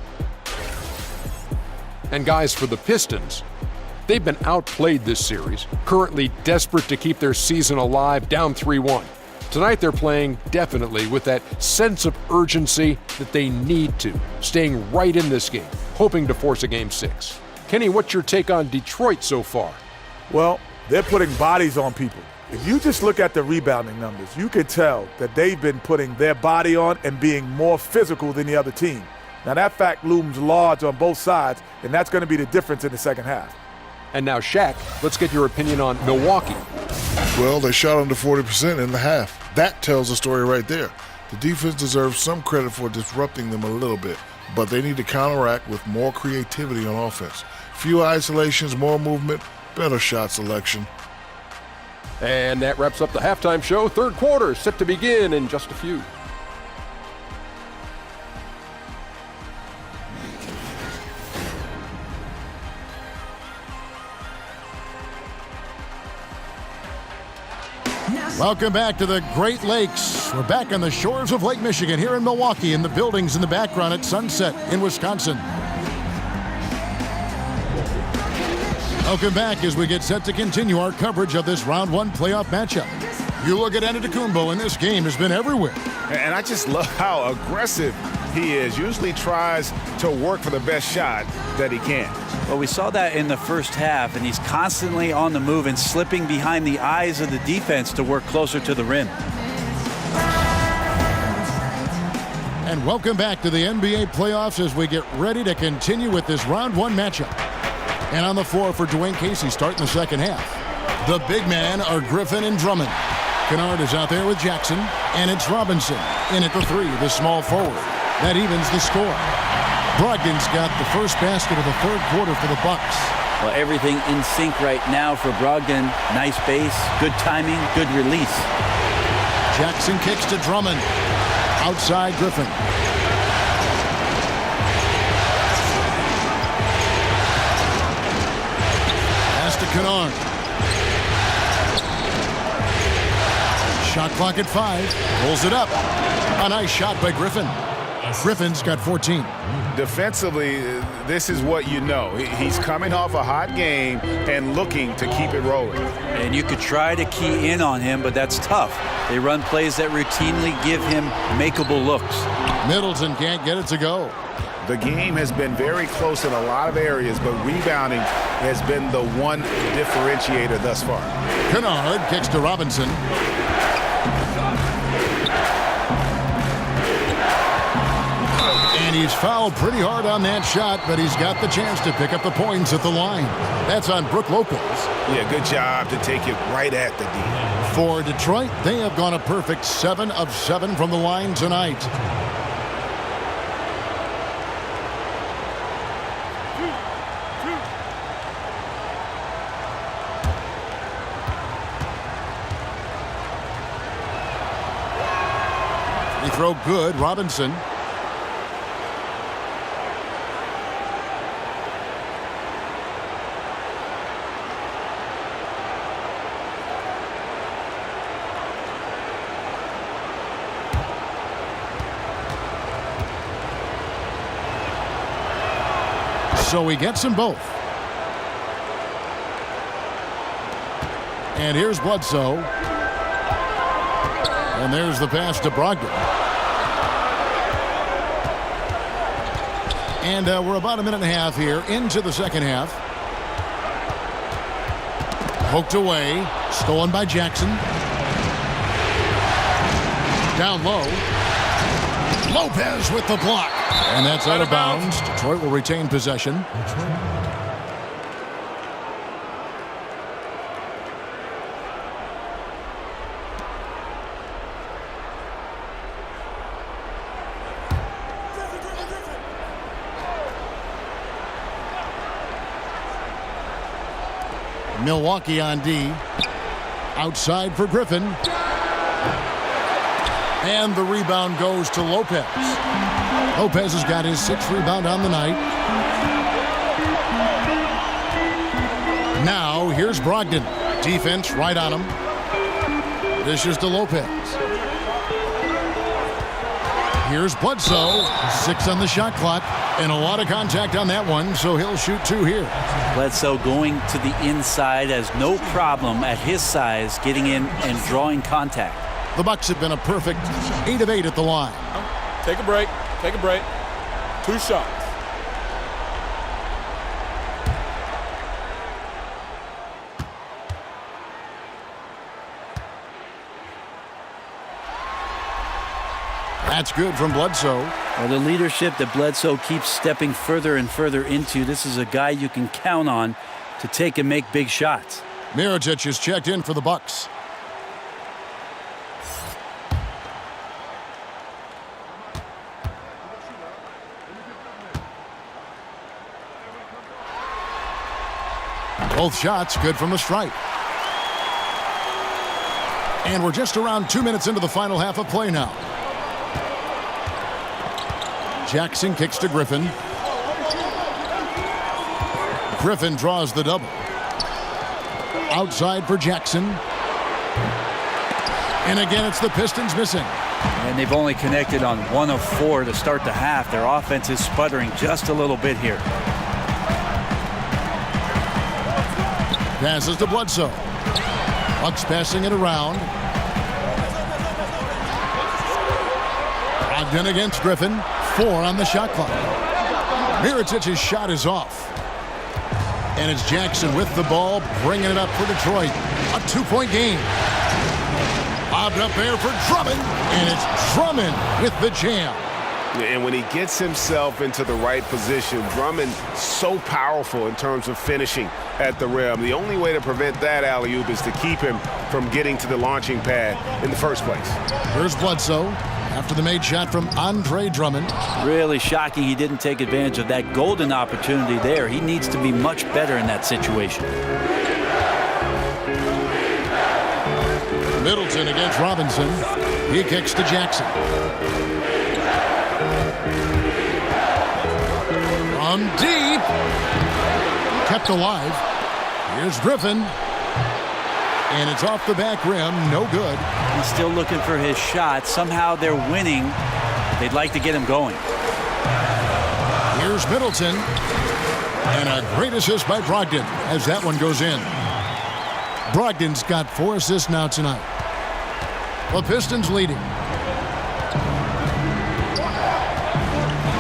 And guys, for the Pistons, they've been outplayed this series, currently desperate to keep their season alive, down 3-1. Tonight they're playing definitely with that sense of urgency that they need to, staying right in this game, hoping to force a Game 6. Kenny, what's your take on Detroit so far? Well, they're putting bodies on people. If you just look at the rebounding numbers, you can tell that they've been putting their body on and being more physical than the other team. Now that fact looms large on both sides, and that's going to be the difference in the second half. And now, Shaq, let's get your opinion on Milwaukee. Well, they shot under 40% in the half. That tells the story right there. The defense deserves some credit for disrupting them a little bit, but they need to counteract with more creativity on offense. Few isolations, more movement, better shot selection. And that wraps up the halftime show. Third quarter set to begin in just a few. Welcome back to the Great Lakes. We're back on the shores of Lake Michigan here in Milwaukee, in the buildings in the background at Sunset in Wisconsin. Welcome back as we get set to continue our coverage of this round one playoff matchup. You look at Antetokounmpo, and this game has been everywhere. And I just love how aggressive he is. Usually tries to work for the best shot that he can. Well, we saw that in the first half, and he's constantly on the move and slipping behind the eyes of the defense to work closer to the rim. And welcome back to the NBA playoffs as we get ready to continue with this round one matchup. And on the floor for Dwayne Casey starting the second half. The big men are Griffin and Drummond. Kennard is out there with Jackson, and it's Robinson in at the three, the small forward. That evens the score. Brogdon's got the first basket of the third quarter for the Bucks. Well, everything in sync right now for Brogdon. Nice base, good timing, good release. Jackson kicks to Drummond. Outside Griffin. Pass to Kennard. Shot clock at 5. Pulls it up. A nice shot by Griffin. Griffin's got 14. Defensively, this is what you know. He's coming off a hot game and looking to keep it rolling. And you could try to key in on him, but that's tough. They run plays that routinely give him makeable looks. Middleton can't get it to go. The game has been very close in a lot of areas, but rebounding has been the one differentiator thus far. Kennard kicks to Robinson. And he's fouled pretty hard on that shot, but he's got the chance to pick up the points at the line. That's on Brook Lopez. Yeah, good job to take it right at the D. For Detroit, they have gone a perfect 7 of 7 from the line tonight. Free throw good, Robinson. So he gets them both. And here's Bledsoe. And there's the pass to Brogdon. And we're about a minute and a half here into the second half. Poked away. Stolen by Jackson. Down low. Lopez with the block. And that's out of bounds. Detroit will retain possession. Milwaukee on D. Outside for Griffin. And the rebound goes to Lopez. Lopez has got his 6th rebound on the night. Now here's Brogdon. Defense right on him. Dishes to Lopez. Here's Bledsoe. 6 on the shot clock. And a lot of contact on that one, so he'll shoot 2 here. Bledsoe going to the inside has no problem at his size getting in and drawing contact. The Bucks have been a perfect 8 of 8 at the line. Take a break. Take a break. 2 shots. That's good from Bledsoe. Well, the leadership that Bledsoe keeps stepping further and further into, this is a guy you can count on to take and make big shots. Mirotic is checked in for the Bucks. Both shots good from the stripe. And we're just around 2 minutes into the final half of play now. Jackson kicks to Griffin. Griffin draws the double. Outside for Jackson. And again, it's the Pistons missing. And they've only connected on 1 of 4 to start the half. Their offense is sputtering just a little bit here. Passes to Bledsoe. Bucks passing it around. Brogdon against Griffin. 4 on the shot clock. Mirotic's shot is off. And it's Jackson with the ball, bringing it up for Detroit. A 2-point game. Bobbed up there for Drummond. And it's Drummond with the jam. And when he gets himself into the right position, Drummond so powerful in terms of finishing at the rim. The only way to prevent that alley-oop is to keep him from getting to the launching pad in the first place. Here's Bledsoe after the made shot from Andre Drummond. Really shocking he didn't take advantage of that golden opportunity there. He needs to be much better in that situation. Middleton against Robinson. He kicks to Jackson. From deep. Kept alive. Here's Griffin. And it's off the back rim. No good. He's still looking for his shot. Somehow they're winning. They'd like to get him going. Here's Middleton. And a great assist by Brogdon as that one goes in. Brogdon's got 4 assists now tonight. The Pistons leading.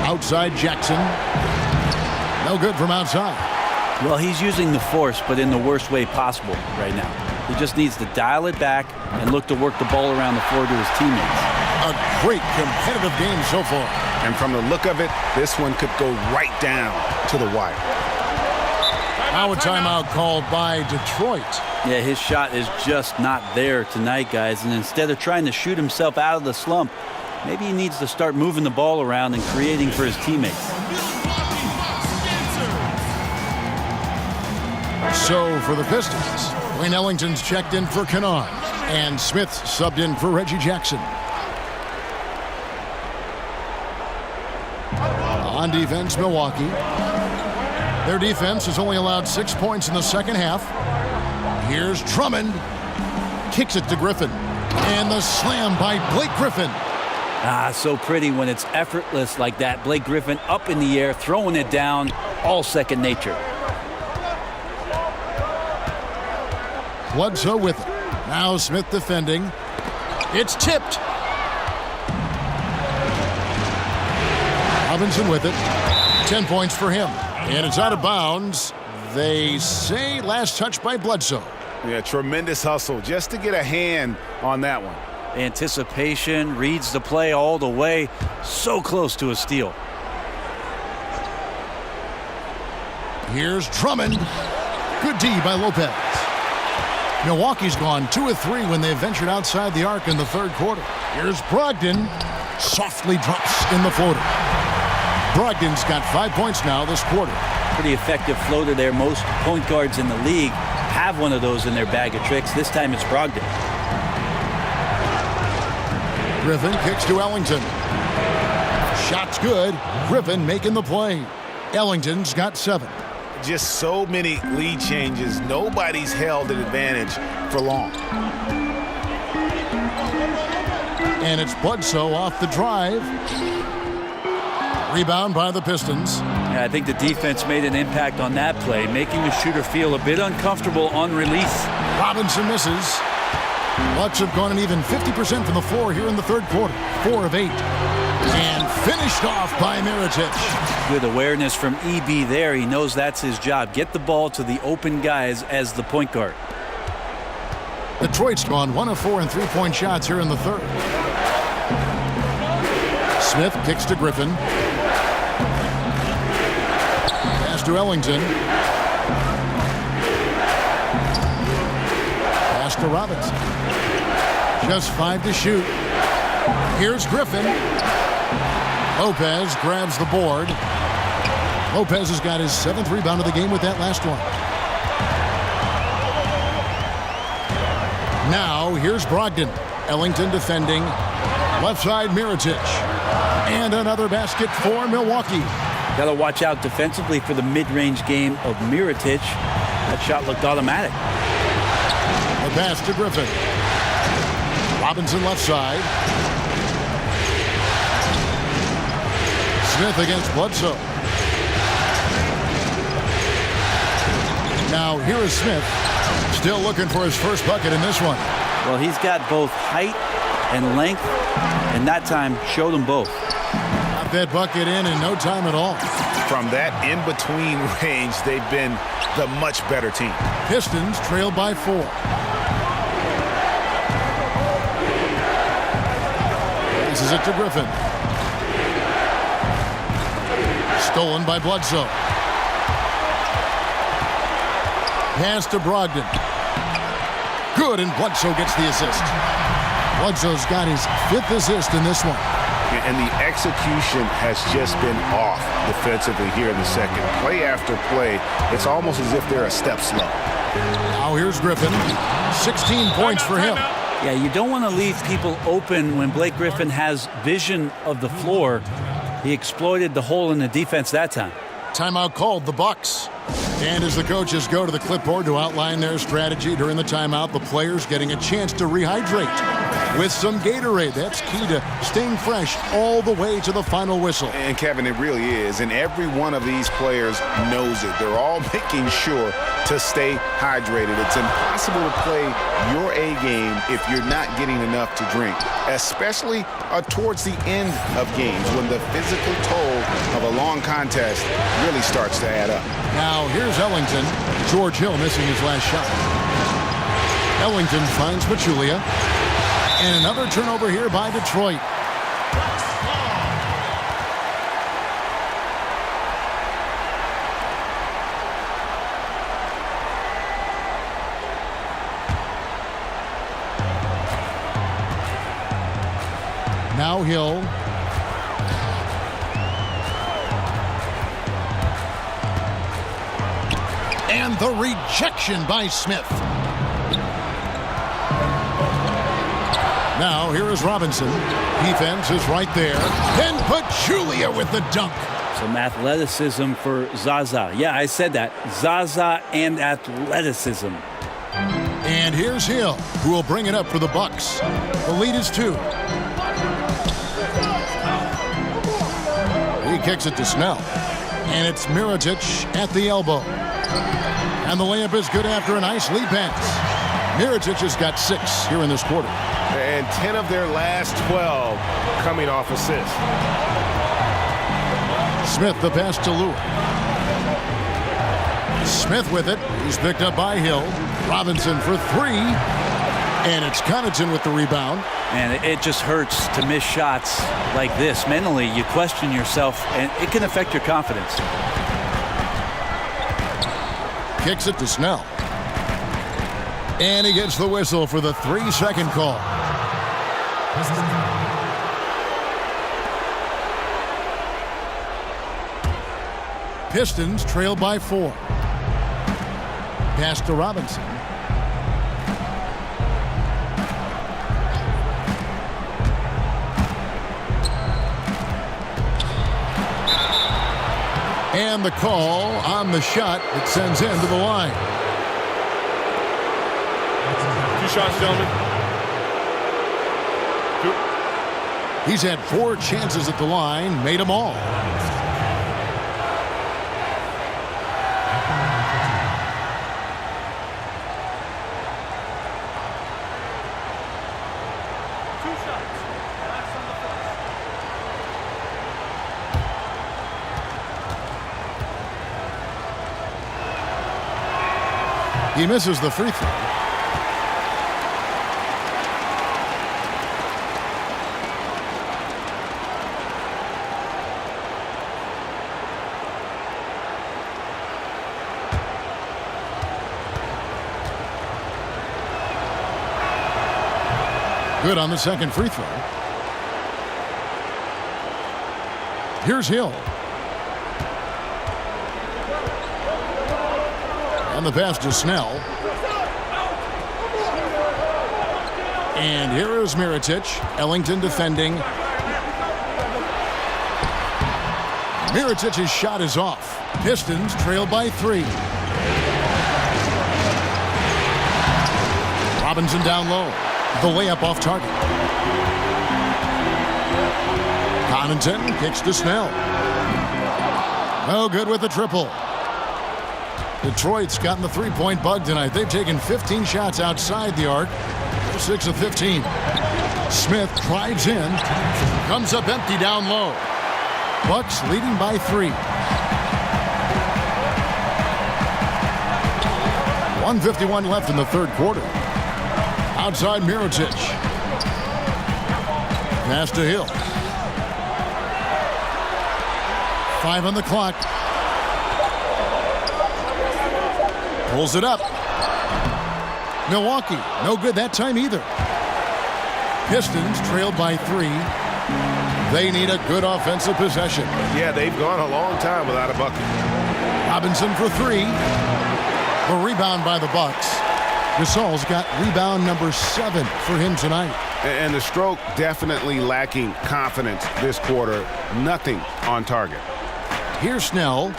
Outside Jackson. No good from outside. Well, he's using the force, but in the worst way possible right now. He just needs to dial it back and look to work the ball around the floor to his teammates. A great competitive game so far. And from the look of it, this one could go right down to the wire. Now a timeout called by Detroit. Yeah, his shot is just not there tonight, guys. And instead of trying to shoot himself out of the slump, maybe he needs to start moving the ball around and creating for his teammates. So for the Pistons, Wayne Ellington's checked in for Kennard, and Smith subbed in for Reggie Jackson. On defense, Milwaukee. Their defense has only allowed 6 points in the second half. Here's Drummond. Kicks it to Griffin. And the slam by Blake Griffin. So pretty when it's effortless like that. Blake Griffin up in the air, throwing it down, all second nature. Bledsoe with it. Now Smith defending. It's tipped. Robinson with it. 10 points for him. And it's out of bounds. They say last touch by Bledsoe. Yeah, tremendous hustle just to get a hand on that one. Anticipation, reads the play all the way. So close to a steal. Here's Drummond. Good D by Lopez. Milwaukee's gone 2 of 3 when they ventured outside the arc in the third quarter. Here's Brogdon. Softly drops in the floater. Brogdon's got 5 points now this quarter. Pretty effective floater there. Most point guards in the league have one of those in their bag of tricks. This time it's Brogdon. Griffin kicks to Ellington. Shot's good. Griffin making the play. Ellington's got 7. Just so many lead changes. Nobody's held an advantage for long. And it's Bledsoe off the drive. Rebound by the Pistons. Yeah, I think the defense made an impact on that play, making the shooter feel a bit uncomfortable on release. Robinson misses. Bucks have gone an even 50% from the floor here in the third quarter. 4 of 8. And finished off by Mirotic. Good awareness from EB there. He knows that's his job. Get the ball to the open guys as the point guard. Detroit's gone 1 of 4 in 3-point shots here in the third. Smith kicks to Griffin. Pass to Ellington. Pass to Robinson. Just 5 to shoot. Here's Griffin. Lopez grabs the board. Lopez has got his 7th rebound of the game with that last one. Now here's Brogdon. Ellington defending. Left side Mirotic. And another basket for Milwaukee. Got to watch out defensively for the mid-range game of Mirotic. That shot looked automatic. The pass to Griffin. Robinson left side. Smith against Bledsoe. Now here is Smith. Still looking for his first bucket in this one. Well, he's got both height and length, and that time showed them both. Got that bucket in no time at all. From that in-between range, they've been the much better team. Pistons trailed by 4. Passes it to Griffin. Stolen by Bledsoe. Pass to Brogdon. Good, and Bledsoe gets the assist. Bledsoe's got his 5th assist in this one. And the execution has just been off defensively here in the second. Play after play, it's almost as if they're a step slow. Now here's Griffin. 16 points for him. Yeah, you don't want to leave people open when Blake Griffin has vision of the floor. He exploited the hole in the defense that time. Timeout called, the Bucks. And as the coaches go to the clipboard to outline their strategy during the timeout, the players getting a chance to rehydrate with some Gatorade. That's key to staying fresh all the way to the final whistle. And Kevin, it really is. And every one of these players knows it. They're all making sure to stay hydrated. It's impossible to play your A game if you're not getting enough to drink, especially towards the end of games when the physical toll of a long contest really starts to add up. Now here's Ellington. George Hill missing his last shot. Ellington finds Pachulia. And another turnover here by Detroit. Now Hill. And the rejection by Smith. Now here is Robinson. Defense is right there. And Pachulia with the dunk. Some athleticism for Zaza. Yeah, I said that. Zaza and athleticism. And here's Hill, who will bring it up for the Bucks. The lead is 2. He kicks it to Snell. And it's Mirotic at the elbow. And the layup is good after a nice lead pass. Mirotic has got 6 here in this quarter. And 10 of their last 12 coming off assists. Smith the pass to Lure. Smith with it. He's picked up by Hill. Robinson for 3. And it's Connaughton with the rebound. And it just hurts to miss shots like this. Mentally, you question yourself, and it can affect your confidence. Kicks it to Snell. And he gets the whistle for the 3-second call. Pistons trail by 4. Pass to Robinson. And the call on the shot that sends him to the line. 2 shots, gentlemen. 2. He's had 4 chances at the line, made them all. He misses the free throw. Good on the second free throw. Here's Hill. And the pass to Snell. And here is Mirotic. Ellington defending. Mirotic's shot is off. Pistons trail by 3. Robinson down low. The layup off target. Connaughton kicks to Snell. No good with the triple. Detroit's gotten the three-point bug tonight. They've taken 15 shots outside the arc. They're 6 of 15. Smith drives in. Comes up empty down low. Bucks leading by 3. 1:51 left in the third quarter. Outside Mirotic. Pass to Hill. 5 on the clock. Pulls it up. Milwaukee, no good that time either. Pistons trailed by 3. They need a good offensive possession. Yeah, they've gone a long time without a bucket. Robinson for 3. The rebound by the Bucks. Gasol's got rebound number 7 for him tonight. And the stroke definitely lacking confidence this quarter. Nothing on target. Here's Snell.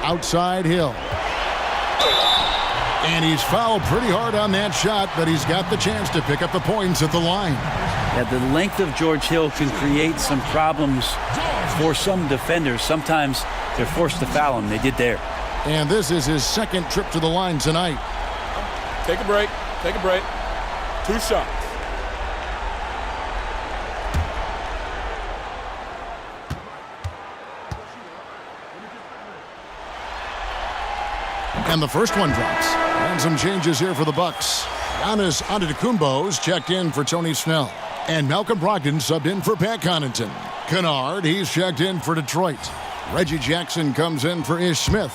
Outside Hill. And he's fouled pretty hard on that shot, but he's got the chance to pick up the points at the line. Yeah, the length of George Hill can create some problems for some defenders. Sometimes they're forced to foul him. They did there. And this is his second trip to the line tonight. Take a break. Take a break. 2 shots. And the first one drops. And some changes here for the Bucks. Giannis Antetokounmpo's checked in for Tony Snell. And Malcolm Brogdon subbed in for Pat Connaughton. Kennard, he's checked in for Detroit. Reggie Jackson comes in for Ish Smith.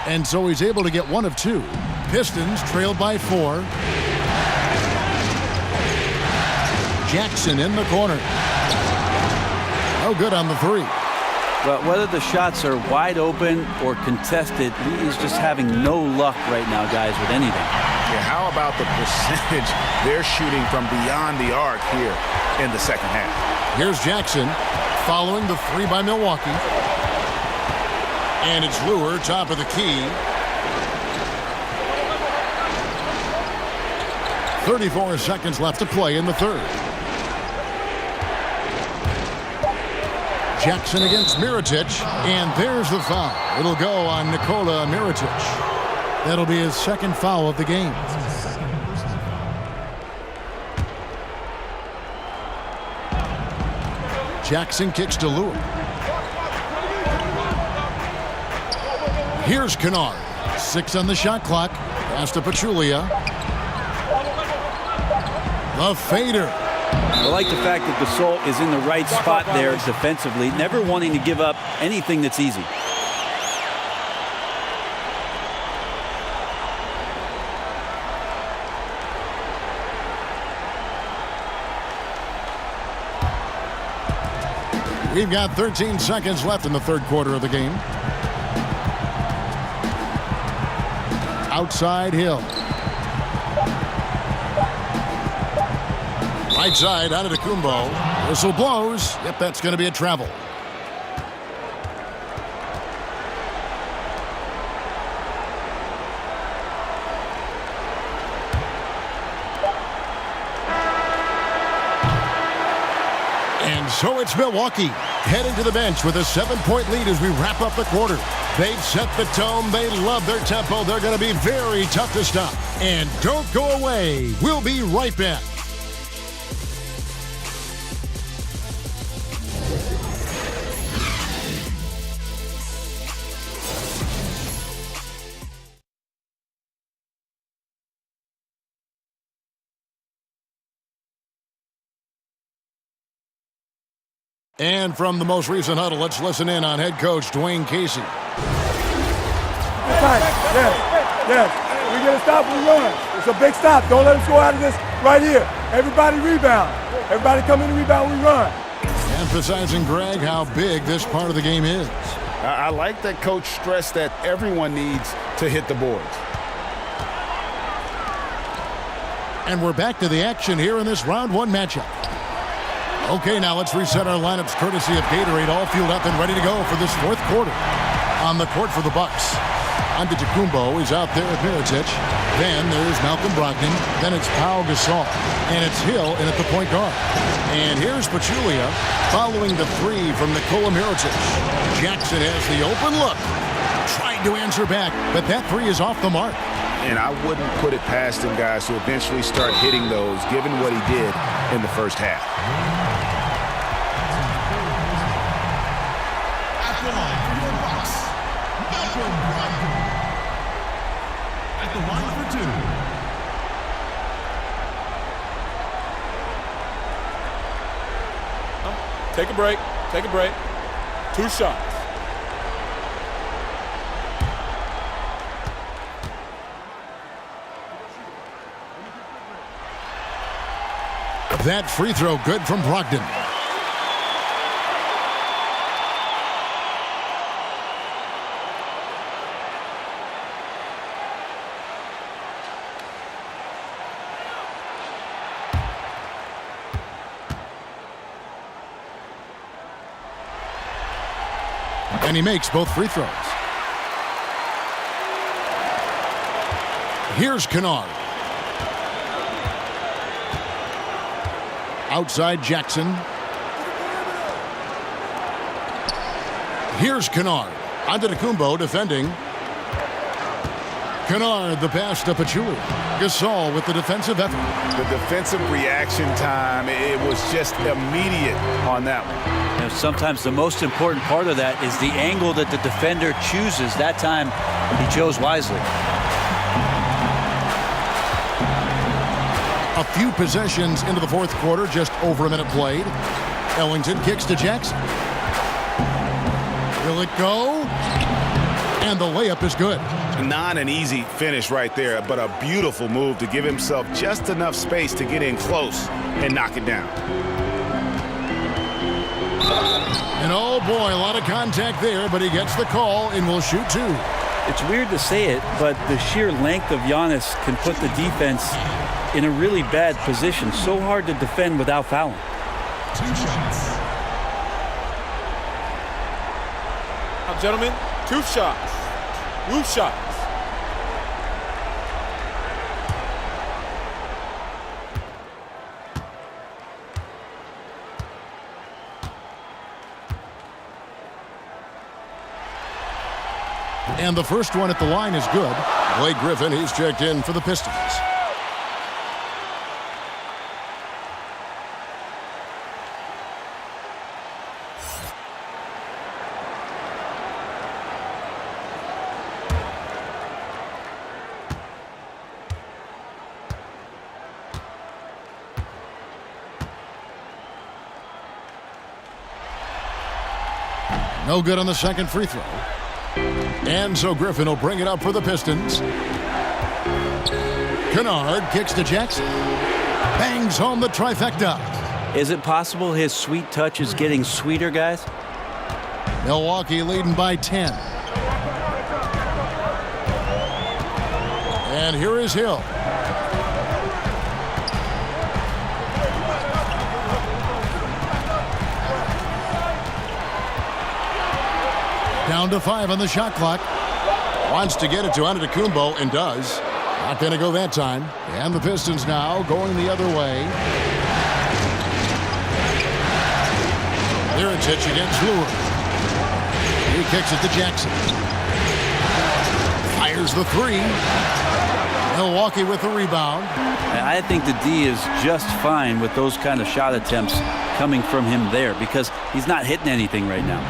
And so he's able to get 1 of 2. Pistons trailed by 4. Jackson in the corner. No good on the 3. Well, whether the shots are wide open or contested, he's just having no luck right now, guys, with anything. Yeah, how about the percentage they're shooting from beyond the arc here in the second half? Here's Jackson following the 3 by Milwaukee. And it's Lure, top of the key. 34 seconds left to play in the third. Jackson against Mirotic, and there's the foul. It'll go on Nikola Mirotic. That'll be his second foul of the game. Jackson kicks to Lewis. Here's Kennard. 6 on the shot clock. Pass to Pachulia. The fader. I like the fact that Gasol is in the right spot there defensively, never wanting to give up anything that's easy. We've got 13 seconds left in the third quarter of the game. Outside Hill. Right side out of Antetokounmpo. Whistle blows. Yep, that's going to be a travel. And so it's Milwaukee heading to the bench with a 7-point lead as we wrap up the quarter. They've set the tone. They love their tempo. They're going to be very tough to stop. And don't go away. We'll be right back. And from the most recent huddle, let's listen in on head coach Dwayne Casey. Yes. We get a stop, we run. It's a big stop. Don't let us go out of this right here. Everybody rebound. Everybody come in and rebound, we run. Emphasizing, Greg, how big this part of the game is. I like that coach stressed that everyone needs to hit the boards. And we're back to the action here in this round one matchup. Okay, now let's reset our lineups courtesy of Gatorade, all fueled up and ready to go for this fourth quarter. On the court for the Bucks, Antetokounmpo is out there with Mirotic. Then there's Malcolm Brogdon. Then it's Pau Gasol. And it's Hill in at the point guard. And here's Pachulia following the three from Nikola Mirotic. Jackson has the open look. Tried to answer back, but that three is off the mark. And I wouldn't put it past him, guys, to eventually start hitting those, given what he did in the first half. At the line for your Bucks, Malcolm Brogdon. At the line for two. Take a break. Take a break. 2 shots. That free throw good from Brogdon. And he makes both free throws. Here's Kennard. Outside Jackson. Here's Kennard. Antetokounmpo defending. Kennard, the pass to Pachulia. Gasol with the defensive effort. The defensive reaction time, it was just immediate on that one. You know, sometimes the most important part of that is the angle that the defender chooses. That time, he chose wisely. A few possessions into the fourth quarter, just over a minute played. Ellington kicks to Jackson. Will it go? And the layup is good. Not an easy finish right there, but a beautiful move to give himself just enough space to get in close and knock it down. And oh boy, a lot of contact there, but he gets the call and will shoot two. It's weird to say it, but the sheer length of Giannis can put the defense in a really bad position. So hard to defend without fouling. 2 shots. Now, gentlemen, 2 shots. Roof shots. And the first one at the line is good. Blake Griffin, he's checked in for the Pistons. No good on the second free throw. And so Griffin will bring it up for the Pistons. Kennard kicks to Jackson. Bangs home the trifecta. Is it possible his sweet touch is getting sweeter, guys? Milwaukee leading by 10. And here is Hill. Down to 5 on the shot clock. Wants to get it to Antetokounmpo and does. Not going to go that time. And the Pistons now going the other way. Mirotic against Lure. He kicks it to Jackson. Fires the three. Milwaukee with the rebound. I think the D is just fine with those kind of shot attempts coming from him there because he's not hitting anything right now.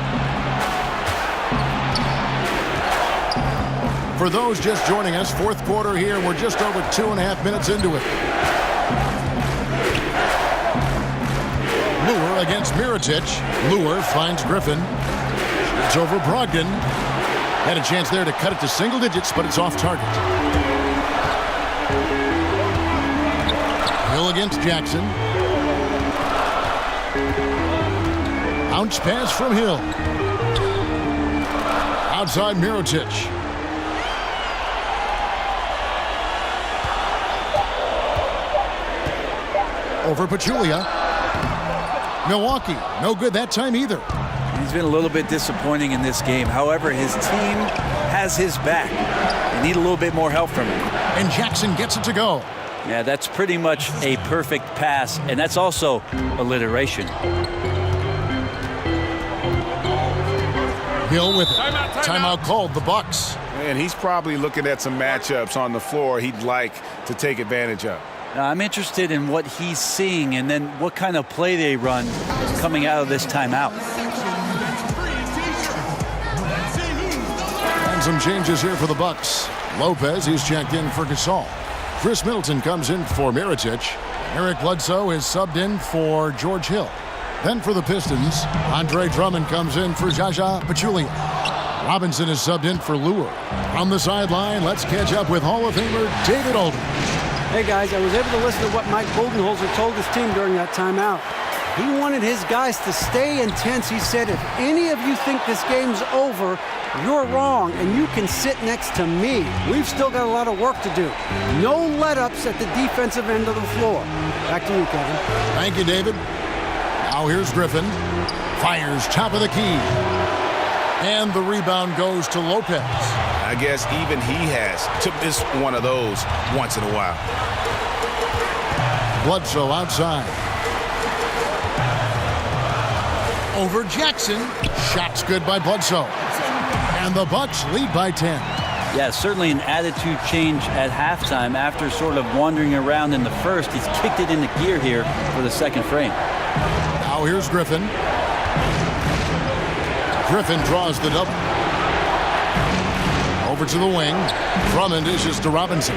For those just joining us, fourth quarter here. We're just over 2.5 minutes into it. Lure against Mirotic. Lure finds Griffin. It's over Brogdon. Had a chance there to cut it to single digits, but it's off target. Hill against Jackson. Bounce pass from Hill. Outside Mirotic. Over Pachulia. Milwaukee, no good that time either. He's been a little bit disappointing in this game. However, his team has his back. They need a little bit more help from him. And Jackson gets it to go. Yeah, that's pretty much a perfect pass, and that's also alliteration. Hill with it. Timeout called, the Bucks. And he's probably looking at some matchups on the floor he'd like to take advantage of. Now, I'm interested in what he's seeing and then what kind of play they run coming out of this timeout. And some changes here for the Bucks. Lopez, he's checked in for Gasol. Chris Middleton comes in for Mirotic. Eric Bledsoe is subbed in for George Hill. Then for the Pistons, Andre Drummond comes in for Zaza Pachulia. Robinson is subbed in for Lure. On the sideline, let's catch up with Hall of Famer David Aldridge. Hey guys, I was able to listen to what Mike Budenholzer told his team during that timeout. He wanted his guys to stay intense. He said, if any of you think this game's over, you're wrong, and you can sit next to me. We've still got a lot of work to do. No let-ups at the defensive end of the floor. Back to you, Kevin. Thank you, David. Now here's Griffin. Fires top of the key. And the rebound goes to Lopez. I guess even he has to miss one of those once in a while. Bledsoe outside. Over Jackson. Shot's good by Bledsoe. And the Bucks lead by 10. Yeah, certainly an attitude change at halftime after sort of wandering around in the first. He's kicked it into gear here for the second frame. Now here's Griffin. Griffin draws the double. Over to the wing. Drummond dishes to Robinson.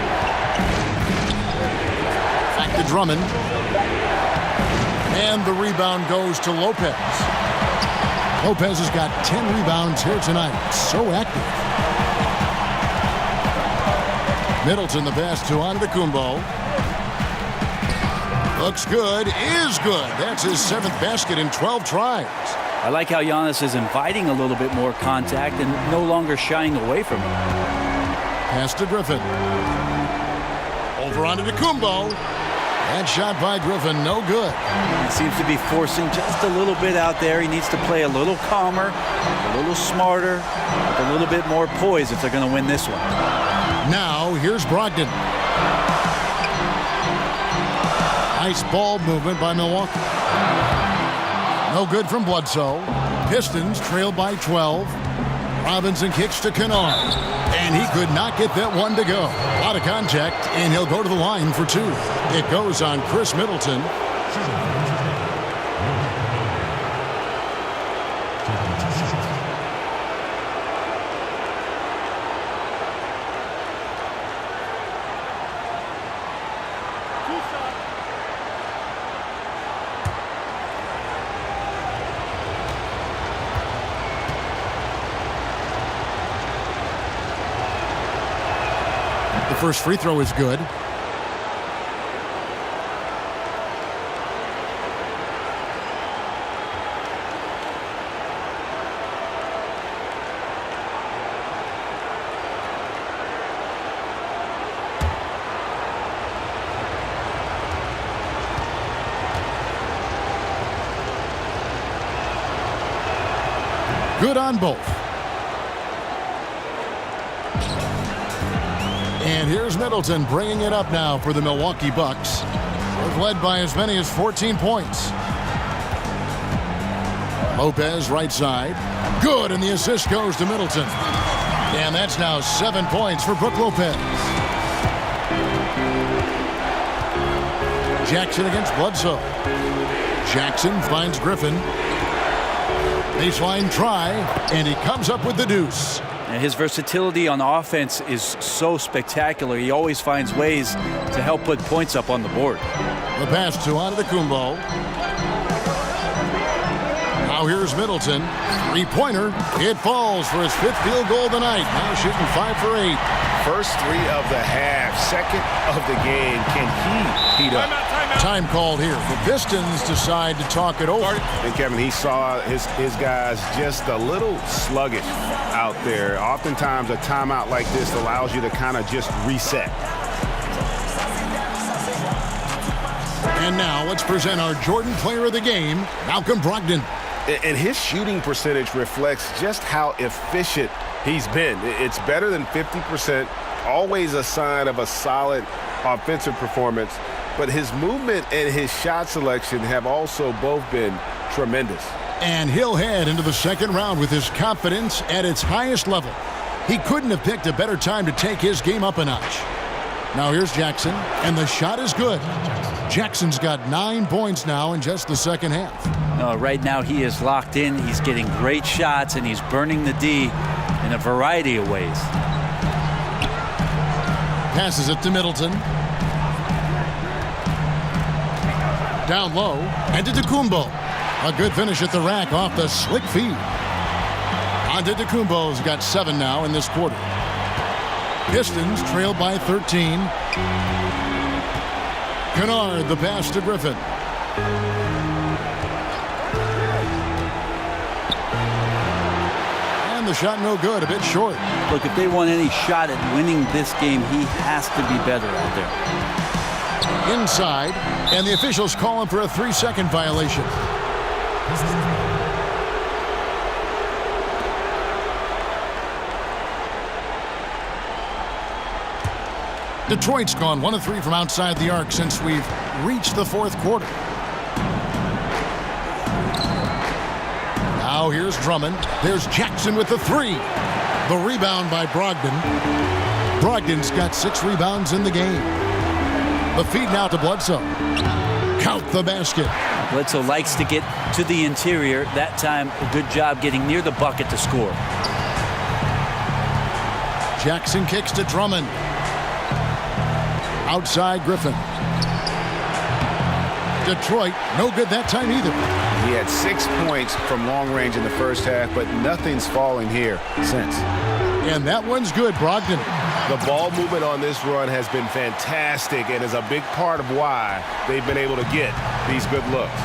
Back to Drummond. And the rebound goes to Lopez. Lopez has got 10 rebounds here tonight. So active. Middleton the pass to Antetokounmpo. Looks good. Is good. That's his 7th basket in 12 tries. I like how Giannis is inviting a little bit more contact and no longer shying away from it. Pass to Griffin. Over onto Antetokounmpo. That shot by Griffin, no good. He seems to be forcing just a little bit out there. He needs to play a little calmer, a little smarter, with a little bit more poise if they're going to win this one. Now, here's Brogdon. Nice ball movement by Milwaukee. No good from Bledsoe. Pistons trail by 12. Robinson kicks to Kennard, and he could not get that one to go. A lot of contact, and he'll go to the line for 2. It goes on Chris Middleton. The first free throw is good. Good on both. And here's Middleton bringing it up now for the Milwaukee Bucks. They've led by as many as 14 points. Lopez right side. Good, and the assist goes to Middleton. And that's now 7 points for Brook Lopez. Jackson against Bledsoe. Jackson finds Griffin. Baseline try, and he comes up with the deuce. And his versatility on offense is so spectacular. He always finds ways to help put points up on the board. The pass to Antetokounmpo. Now here's Middleton. Three-pointer. It falls for his 5th field goal of the night. Now shooting 5 for 8. First 3 of the half, second of the game. Can he heat up? Time called here. The Pistons decide to talk it over. And Kevin, he saw his guys just a little sluggish out there. Oftentimes a timeout like this allows you to kind of just reset. And now let's present our Jordan Player of the Game, Malcolm Brogdon. And his shooting percentage reflects just how efficient he's been. It's better than 50%, always a sign of a solid offensive performance. But his movement and his shot selection have also both been tremendous. And he'll head into the second round with his confidence at its highest level. He couldn't have picked a better time to take his game up a notch. Now here's Jackson, and the shot is good. Jackson's got 9 points now in just the second half. Right now he is locked in. He's getting great shots, and he's burning the D in a variety of ways. Passes it to Middleton. Down low, and to Antetokounmpo. A good finish at the rack off the slick feed. Antetokounmpo's got 7 now in this quarter. Pistons trailed by 13. Kennard, the pass to Griffin. And the shot no good, a bit short. Look, if they want any shot at winning this game, he has to be better out there. Inside, and the officials call him for a 3-second violation. Detroit's gone 1 of 3 from outside the arc since we've reached the 4th quarter. Now here's Drummond. There's Jackson with the 3. The rebound by Brogdon. Brogdon's got 6 rebounds in the game. The feed now to Bledsoe. Count the basket. Bledsoe likes to get to the interior. That time, a good job getting near the bucket to score. Jackson kicks to Drummond. Outside Griffin. Detroit, no good that time either. He had 6 points from long range in the first half, but nothing's falling here since. And that one's good, Brogdon. The ball movement on this run has been fantastic and is a big part of why they've been able to get these good looks.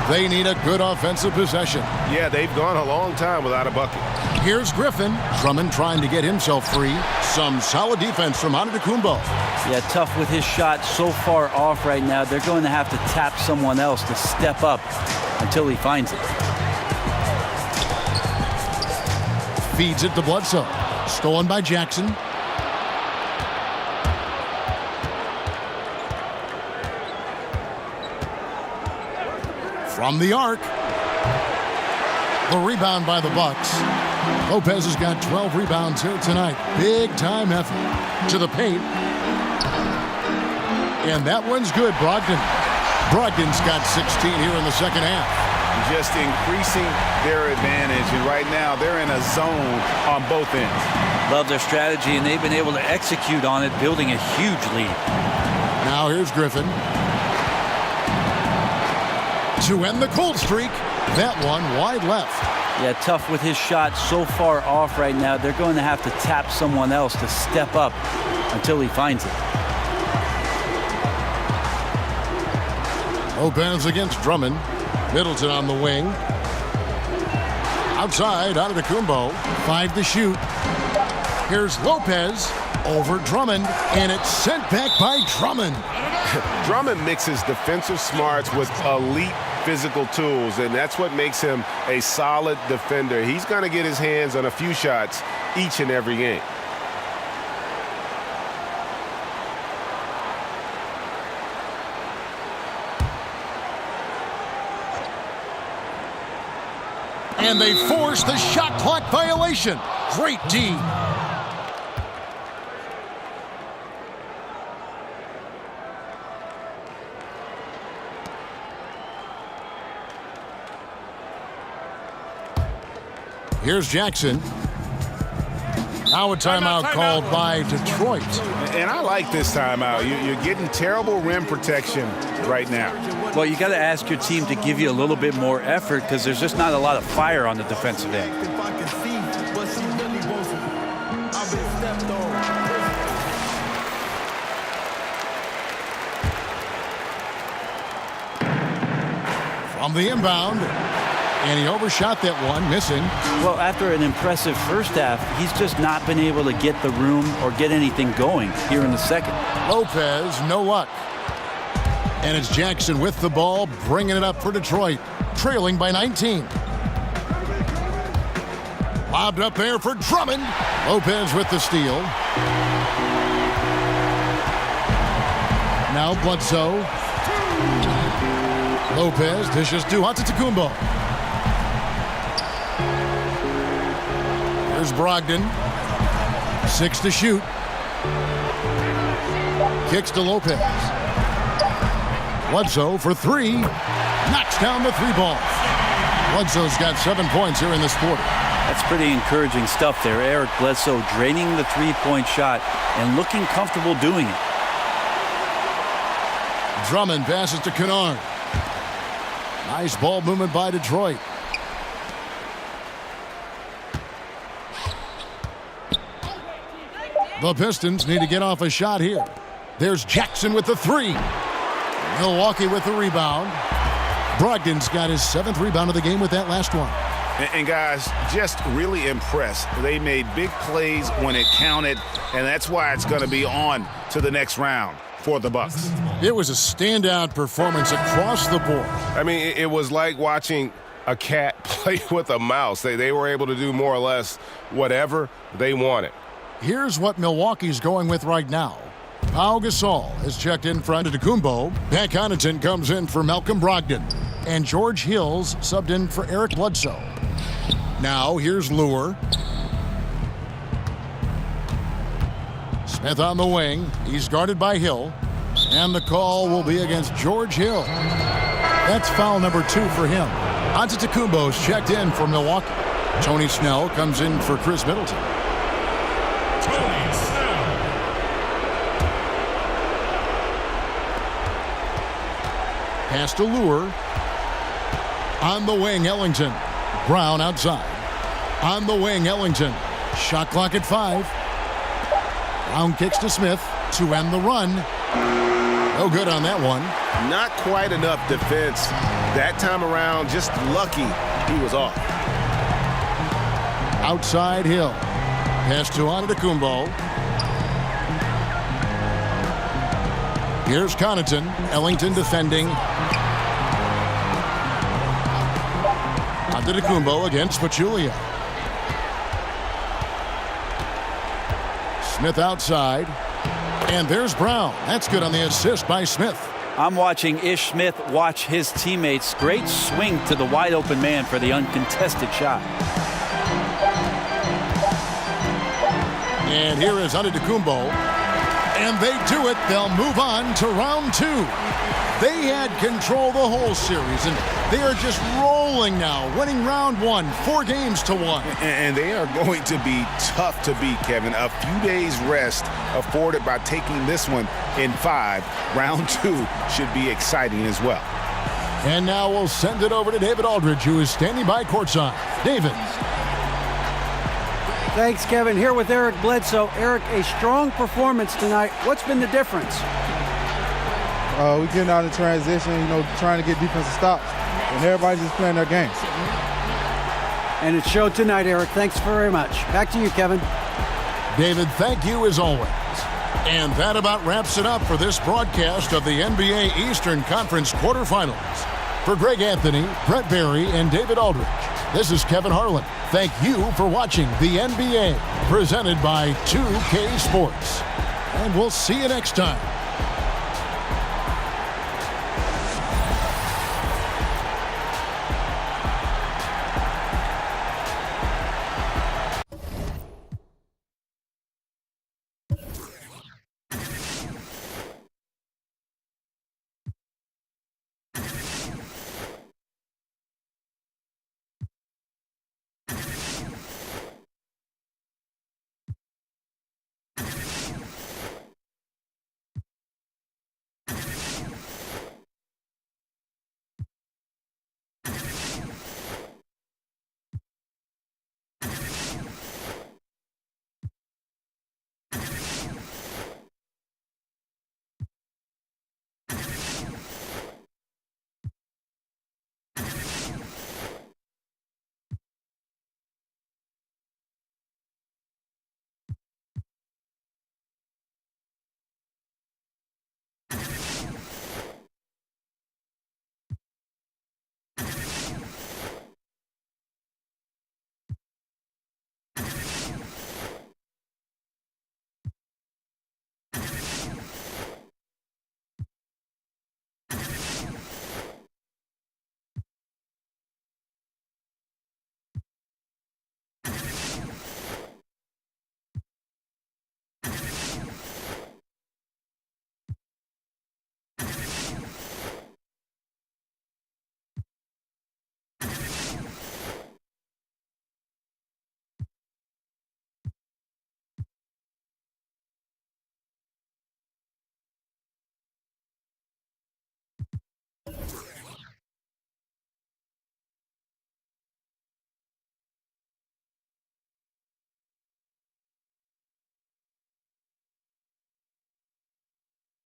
They need a good offensive possession. Yeah, they've gone a long time without a bucket. Here's Griffin. Drummond trying to get himself free. Some solid defense from Antetokounmpo. Yeah, tough with his shot so far off right now. They're going to have to tap someone else to step up until he finds it. Feeds it to Bledsoe. Stolen by Jackson. From the arc. The rebound by the Bucks. Lopez has got 12 rebounds here tonight. Big time effort to the paint. And that one's good, Brogdon. Brogdon's got 16 here in the second half. Just increasing their advantage, and right now they're in a zone on both ends. Love their strategy, and they've been able to execute on it, building a huge lead. Now here's Griffin. To end the cold streak, that one wide left. Yeah, tough with his shot so far off right now. They're going to have to tap someone else to step up until he finds it. Lopez against Drummond. Middleton on the wing. Outside, Antetokounmpo. 5 to shoot. Here's Lopez over Drummond, and it's sent back by Drummond. Drummond mixes defensive smarts with elite physical tools, and that's what makes him a solid defender. He's going to get his hands on a few shots each and every game. And they force the shot clock violation. Great D. Here's Jackson. Now a timeout called by Detroit. And I like this timeout. You're getting terrible rim protection right now. Well, you got to ask your team to give you a little bit more effort because there's just not a lot of fire on the defensive end. From the inbound. And he overshot that one, missing. Well, after an impressive first half, he's just not been able to get the room or get anything going here in the second. Lopez, no luck. And it's Jackson with the ball, bringing it up for Detroit, trailing by 19. Lobbed up there for Drummond. Lopez with the steal. Now Bledsoe. Lopez dishes to Antetokounmpo. Here's Brogdon. 6 to shoot. Kicks to Lopez. Bledsoe for 3. Knocks down the 3 ball. Bledsoe's got 7 points here in this quarter. That's pretty encouraging stuff there. Eric Bledsoe draining the 3-point shot and looking comfortable doing it. Drummond passes to Kennard. Nice ball movement by Detroit. The Pistons need to get off a shot here. There's Jackson with the 3. Milwaukee with the rebound. Brogdon's got his 7th rebound of the game with that last one. And guys, just really impressed. They made big plays when it counted, and that's why it's going to be on to the next round for the Bucks. It was a standout performance across the board. I mean, it was like watching a cat play with a mouse. They were able to do more or less whatever they wanted. Here's what Milwaukee's going with right now. Pau Gasol has checked in for Antetokounmpo. Pat Connaughton comes in for Malcolm Brogdon. And George Hill's subbed in for Eric Bledsoe. Now here's Lure. Smith on the wing. He's guarded by Hill. And the call will be against George Hill. That's foul number 2 for him. Antetokounmpo's checked in for Milwaukee. Tony Snell comes in for Chris Middleton. Pass to Lure. On the wing, Ellington. Brown outside. On the wing, Ellington. Shot clock at 5. Brown kicks to Smith to end the run. No good on that one. Not quite enough defense that time around. Just lucky he was off. Outside Hill. Pass to Antetokounmpo. Here's Connaughton. Ellington defending. Antetokounmpo against Pachulia. Smith outside. And there's Brown. That's good on the assist by Smith. I'm watching Ish Smith watch his teammates. Great swing to the wide open man for the uncontested shot. And here is Antetokounmpo. And they do it. They'll move on to round 2. They had control the whole series, and they are just rolling now, winning round 1, 4 games to 1. And they are going to be tough to beat, Kevin. A few days rest afforded by taking this one in 5. Round 2 should be exciting as well. And now we'll send it over to David Aldridge, who is standing by courtside. David. Thanks, Kevin. Here with Eric Bledsoe. Eric, a strong performance tonight. What's been the difference? We're getting out in transition, trying to get defensive stops. And everybody's just playing their games. And it showed tonight, Eric. Thanks very much. Back to you, Kevin. David, thank you as always. And that about wraps it up for this broadcast of the NBA Eastern Conference quarterfinals. For Greg Anthony, Brett Barry, and David Aldridge, this is Kevin Harlan. Thank you for watching the NBA, presented by 2K Sports. And we'll see you next time.